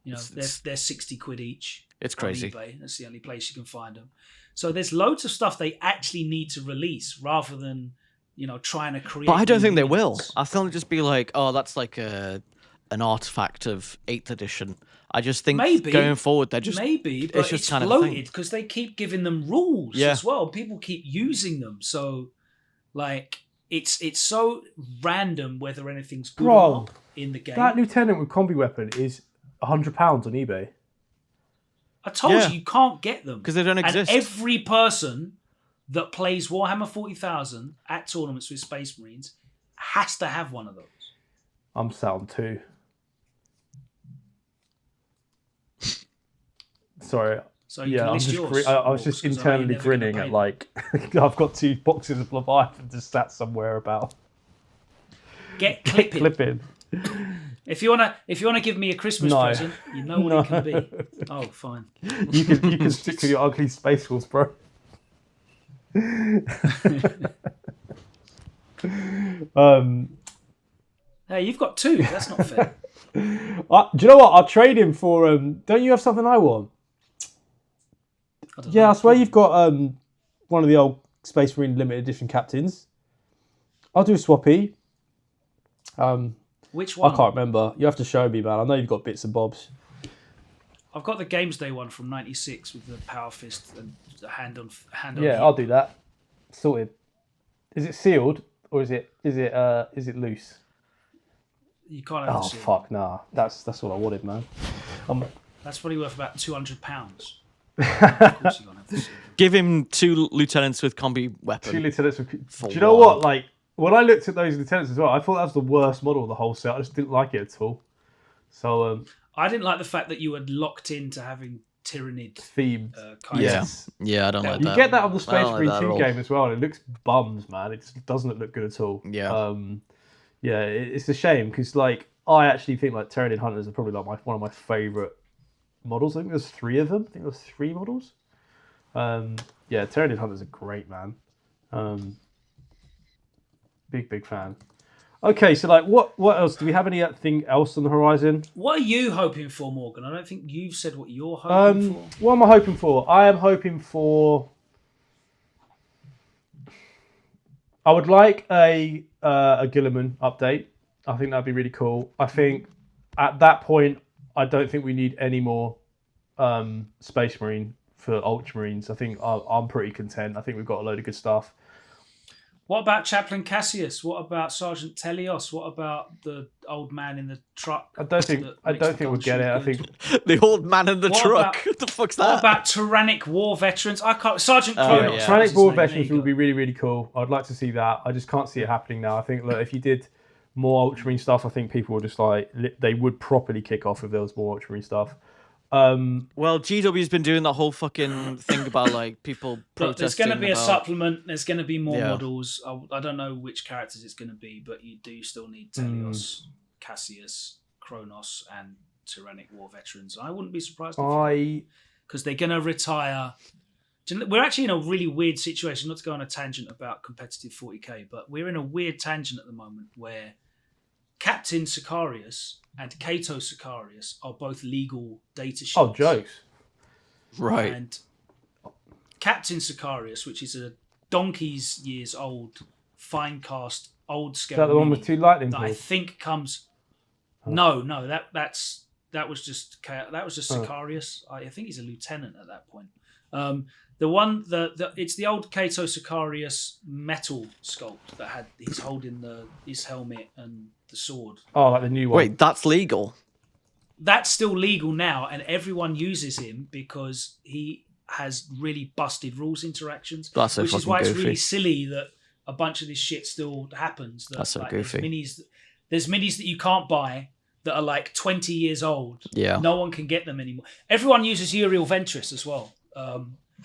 you know, they're 60 quid each. It's crazy. On eBay. That's the only place you can find them. So there's loads of stuff they actually need to release rather than... You know, trying to create. But I don't think they will. I think they'll just be like, oh, that's like an artifact of 8th edition. I just think going forward, they're just but it's just kind bloated because they keep giving them rules as well. People keep using them, so like it's so random whether anything's good or not in the game. That lieutenant with combi weapon is £100 on eBay. I told you can't get them because they don't exist. And every person that plays Warhammer 40,000 at tournaments with Space Marines has to have one of those. I'm sat on 2. Sorry. So you can list yours. I was just internally grinning at like I've got 2 boxes of Leviathan just sat somewhere about. Get clipping. If you wanna give me a Christmas present, you know what it can be. Oh, fine. You can stick with your ugly Space Wolves, bro. Hey, you've got 2. That's not fair. Do you know what? I'll trade him for. Don't you have something I want? I swear you've got one of the old Space Marine limited edition captains. I'll do a swappy. Which one? I can't remember. You have to show me, man. I know you've got bits and bobs. I've got the Games Day one from '96 with the Power Fist and the hand on. Yeah, I'll do that. Sorted. Is it sealed or is it loose? You can't have it sealed. Fuck, nah. That's what I wanted, man. That's probably worth about £200. Of course you're gonna have to sealed. Give him 2 lieutenants with combi weapon. 2 lieutenants with. Do you know what? Like when I looked at those lieutenants as well, I thought that was the worst model of the whole set. I just didn't like it at all. So. I didn't like the fact that you were locked into having Tyrannid themed. Yeah, I don't like that. You get that on the Space Marine 2 game as well, and it looks bums, man. It just doesn't look good at all. Yeah. It's a shame because like I actually think like Tyrannid Hunters are probably like one of my favourite models. I think there's 3 of them. I think there's 3 models. Tyrannid Hunters are great, man. Big fan. Okay, so like, what else? Do we have anything else on the horizon? What are you hoping for, Morgan? I don't think you've said what you're hoping for. What am I hoping for? I am hoping for. I would like a Gilliman update. I think that'd be really cool. I think at that point, I don't think we need any more Space Marine for Ultramarines. I think I'm pretty content. I think we've got a load of good stuff. What about Chaplain Cassius? What about Sergeant Telios? What about the old man in the truck? I don't think we'll get it. I think the old man in the truck. About, what the fuck's that? What about Tyrannic War Veterans? I can't. Sergeant Kronos. Yeah. Tyrannic War Veterans would be really, really cool. I'd like to see that. I just can't see it happening now. I think look, if you did more Ultramarine stuff, I think people would just like they would properly kick off if there was more Ultramarine stuff. Well, GW's been doing that whole fucking thing about like people protesting. There's going to be about... a supplement. There's going to be more models. I don't know which characters it's going to be, but you do still need Telios, Cassius, Kronos, and Tyrannic War Veterans. I wouldn't be surprised because they're going to retire. We're actually in a really weird situation. Not to go on a tangent about competitive 40k, but we're in a weird tangent at the moment where Captain Sicarius and Cato Sicarius are both legal data sheets. Oh, jokes. Right. And Captain Sicarius, which is a donkey's years old, fine cast, old scale. Is that the one with two lightning that balls? I think comes. No, that was just Sicarius. I think he's a lieutenant at that point. The one it's the old Cato Sicarius metal sculpt that had he's holding his helmet and the sword. Oh, like the new one. Wait, that's legal? That's still legal now, and everyone uses him because he has really busted rules interactions. That's so which is fucking why goofy. it's really silly that a bunch of this shit still happens. That's so goofy. There's minis that you can't buy that are like 20 years old. Yeah. No one can get them anymore. Everyone uses Uriel Ventris as well.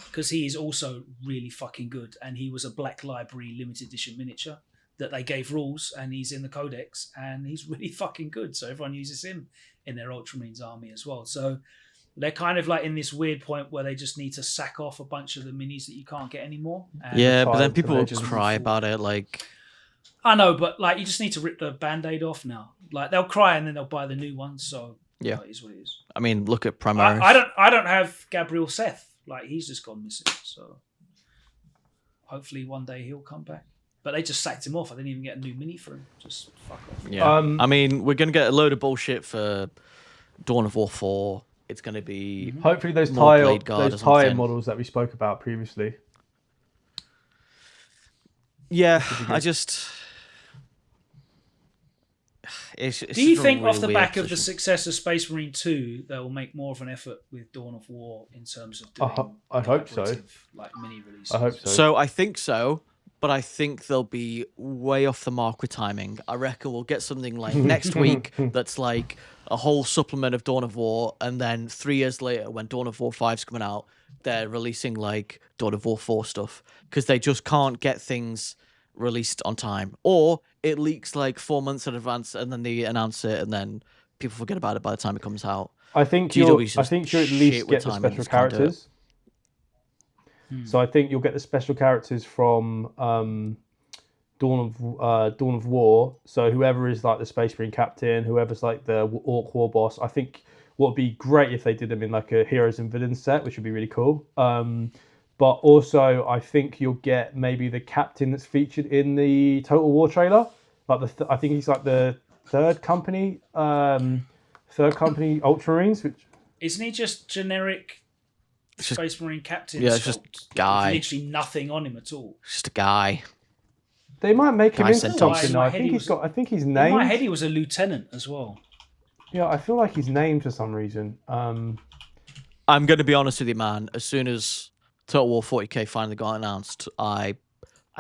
Because he is also really fucking good, and he was a Black Library limited edition miniature that they gave rules, and he's in the Codex, and he's really fucking good. So everyone uses him in their Ultramarines army as well. So they're kind of like in this weird point where they just need to sack off a bunch of the minis that you can't get anymore. Yeah, but then people will cry about it. Like, I know, but like you just need to rip the Band-Aid off now. Like they'll cry and then they'll buy the new ones. So yeah, it is what it is. I mean, look at Primaris. I don't have Gabriel Seth. Like he's just gone missing. So hopefully one day he'll come back. But they just sacked him off. I didn't even get a new mini for him. Just fuck off. Yeah. I mean, we're gonna get a load of bullshit for Dawn of War 4. It's gonna be hopefully those tie models that we spoke about previously. Yeah, I just. Do you think off the back of the success of Space Marine 2, they will make more of an effort with Dawn of War in terms of doing I hope so. Like mini releases? I hope so. So I think so, but I think they'll be way off the mark with timing. I reckon we'll get something like next week that's like a whole supplement of Dawn of War, and then 3 years later, when Dawn of War 5's coming out, they're releasing like Dawn of War 4 stuff because they just can't get things released on time, or it leaks like 4 months in advance and then they announce it and then people forget about it by the time it comes out. I think you'll at least get the special characters. So I think you'll get the special characters from Dawn of War. So whoever is like the Space Marine captain, whoever's like the Orc War boss, I think what would be great if they did them in like a heroes and villains set, which would be really cool. But also, I think you'll get maybe the captain that's featured in the Total War trailer. Like I think he's like the third company Ultramarines. Which isn't he just generic Space Marine captain? Yeah, it's just guy. Literally nothing on him at all. Just a guy. They might make him into something. I think he's named. In my head, he was a lieutenant as well. Yeah, I feel like he's named for some reason. I'm going to be honest with you, man. As soon as Total War 40k finally got announced, I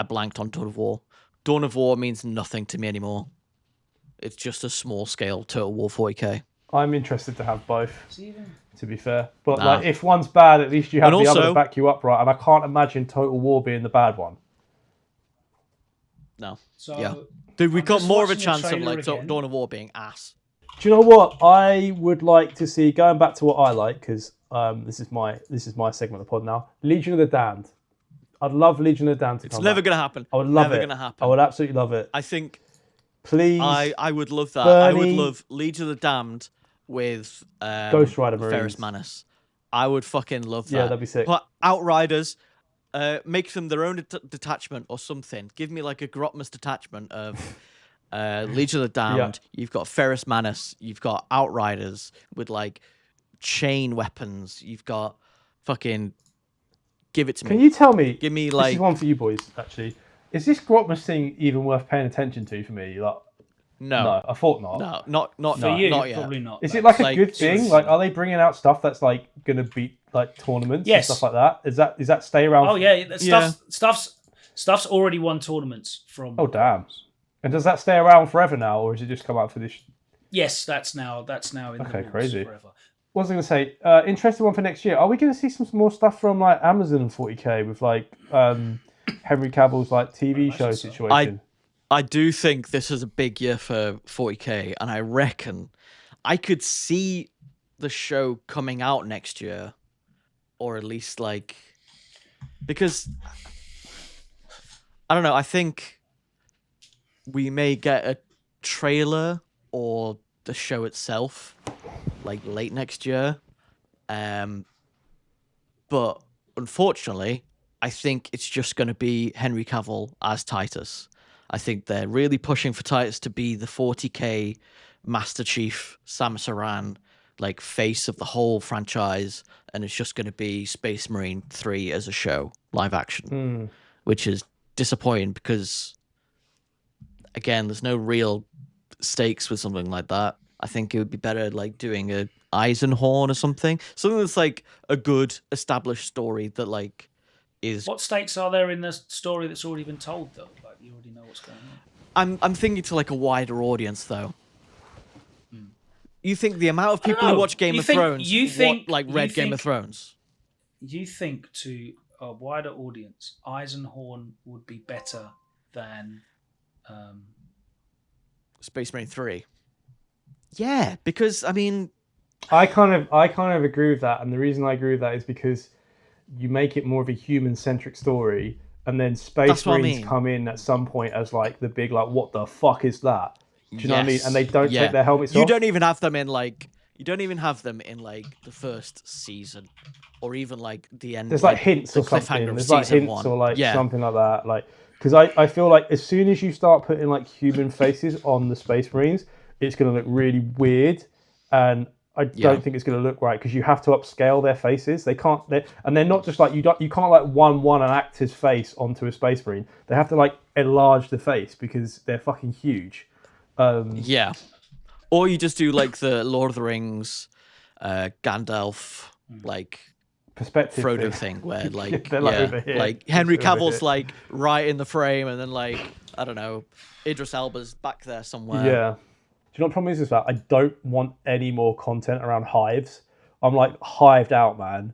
blanked on Dawn of War. Dawn of War means nothing to me anymore. It's just a small scale Total War 40k. I'm interested to have both, to be fair. But like, if one's bad, at least you have the other to back you up, right? And I can't imagine Total War being the bad one. No. So, yeah. Dude, we've got more of a chance of like Dawn of War being ass. Do you know what I would like to see? Going back to what I like, because this is my segment of the pod now. Legion of the Damned. I'd love Legion of the Damned to come It's never back. going to happen. I would love never it. Never going to happen. I would absolutely love it. I think Please. I would love that. Bernie. I would love Legion of the Damned with Ghost Rider Ferris Marines. Menace. I would fucking love that. Yeah, that'd be sick. But Outriders, make them their own detachment or something. Give me like a Grotmus detachment of Legion of the Damned. Yeah. You've got Ferris Menace. You've got Outriders with like chain weapons. You've got fucking. Give it to me. Can you tell me? Give me like. This is one for you boys. Actually, is this Grotmus thing even worth paying attention to for me? Like, no, I thought not. No, not for you. Not yet. Probably not. Is it like a good thing? Like, are they bringing out stuff that's like gonna beat like tournaments and stuff like that? Is that stay around? Oh yeah, stuff's already won tournaments from. Oh damn! And does that stay around forever now, or does it just come out for this? Yes, that's now in the crazy. Forever. What was I going to say? Interesting one for next year. Are we going to see some more stuff from like Amazon and 40k with like Henry Cavill's like TV show situation? I do think this is a big year for 40k, and I reckon I could see the show coming out next year, or at least like because I don't know. I think we may get a trailer or the show itself like late next year, but unfortunately I think it's just going to be Henry Cavill as Titus. I think they're really pushing for Titus to be the 40k Master Chief Samus Aran, like face of the whole franchise, and it's just going to be Space Marine 3 as a show, live action, which is disappointing because again there's no real stakes with something like that. I think it would be better like doing a Eisenhorn or something that's like a good established story that like is. What stakes are there in the story that's already been told though? Like you already know what's going on. I'm thinking to like a wider audience though. You think the amount of people who watch Game of Thrones read Game of Thrones? You think to a wider audience, Eisenhorn would be better than Space Marine 3? Yeah, because I mean, I kind of agree with that, and the reason I agree with that is because you make it more of a human-centric story, and then Space Marines come in at some point as like the big like, what the fuck is that? Do you know what I mean? And they don't take their helmets off. You don't even have them in like the first season, or even like the end. There's like hints or something. There's like hints or like something like that. Like because I feel like as soon as you start putting like human faces on the Space Marines, it's going to look really weird, and I don't think it's going to look right because you have to upscale their faces. They're not just like you can't like one an actor's face onto a Space Marine. They have to like enlarge the face because they're fucking huge. Or you just do like the Lord of the Rings, Gandalf like perspective Frodo thing where like like Henry Cavill's like right in the frame, and then like I don't know, Idris Elba's back there somewhere. Yeah. Do you know what the problem is that I don't want any more content around hives. I'm like hived out, man.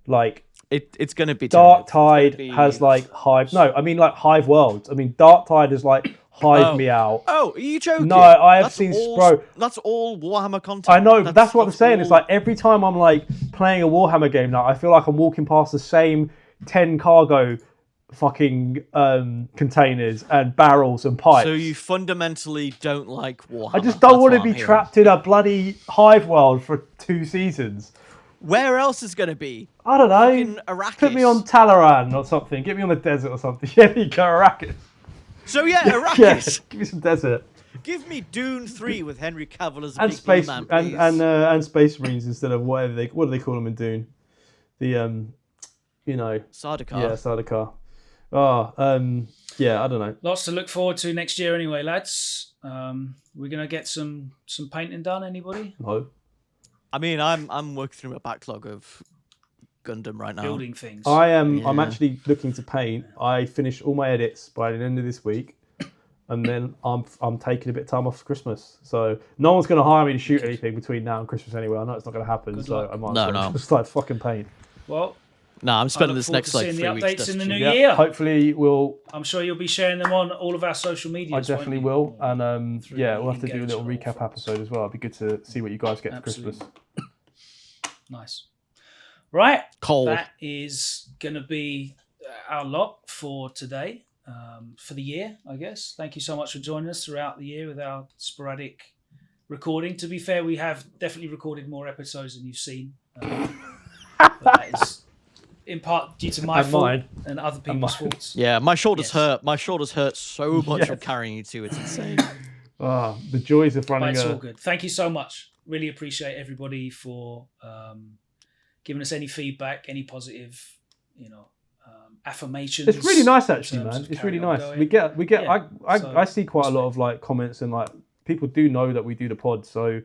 Like it's gonna be Dark Tide has like hive. No, I mean like hive worlds. I mean Dark Tide has like hived me out. Oh, are you joking? No, I have seen bro. That's all Warhammer content. I know, but that's what I'm saying. It's like every time I'm like playing a Warhammer game now, I feel like I'm walking past the same 10 cargo fucking containers and barrels and pipes. So you fundamentally don't like Warhammer. I just don't want to be trapped in a bloody hive world for 2 seasons. Where else is going to be? I don't know. Arrakis. Put me on Talaran or something. Get me on the desert or something. Yeah, you go Arrakis. So yeah, Arrakis. Give me some desert. Give me Dune 3 with Henry Cavill as a and big space man, please. and Space Marines instead of what do they call them in Dune? The Sardaukar. Yeah, Sardaukar. Yeah, I don't know. Lots to look forward to next year, anyway, lads. We're gonna get some painting done. Anybody? No. I mean, I'm working through a backlog of Gundam right now. Building things. I am. Yeah. I'm actually looking to paint. I finish all my edits by the end of this week, and then I'm taking a bit of time off for Christmas. So no one's gonna hire me to shoot anything between now and Christmas anyway. I know it's not gonna happen. Good so luck. I might just like fucking paint. Well. No, I'm spending this next like 3 weeks. The updates in the new year. Hopefully, I'm sure you'll be sharing them on all of our social media. I definitely will, and we'll have to do a little recap episode as well. It'd be good to see what you guys get for Christmas. Nice. Right, Cole. that is going to be our lot for today. for the year, I guess. Thank you so much for joining us throughout the year with our sporadic recording. To be fair, we have definitely recorded more episodes than you've seen. But that is in part due to my fault and other people's faults. Yeah, my shoulders hurt. My shoulders hurt so much from carrying you two. It's insane. The joys of running. But it's all good. Thank you so much. Really appreciate everybody for giving us any feedback, any positive, affirmations. It's really nice, actually, man. It's really nice. Going. We get. I see quite a lot of like comments and like people do know that we do the pod. So,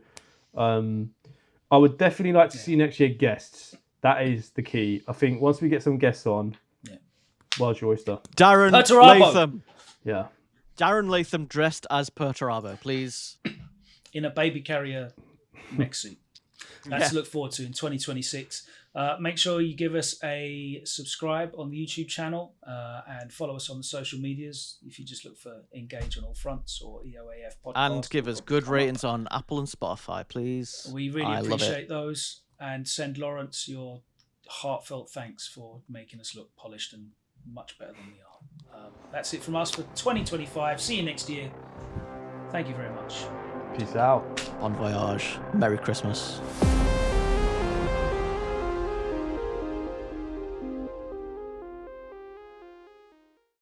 I would definitely like to see next year guests. That is the key. I think once we get some guests on, world's your oyster. Darren Latham. Yeah. Darren Latham dressed as Perturabo, please. In a baby carrier mech suit. That's to look forward to in 2026. Make sure you give us a subscribe on the YouTube channel and follow us on the social medias. If you just look for Engage on All Fronts or EOAF Podcast. And give us good ratings on Apple and Spotify, please. We really appreciate those. And send Lawrence your heartfelt thanks for making us look polished and much better than we are. That's it from us for 2025. See you next year. Thank you very much. Peace out. Bon voyage. Merry Christmas.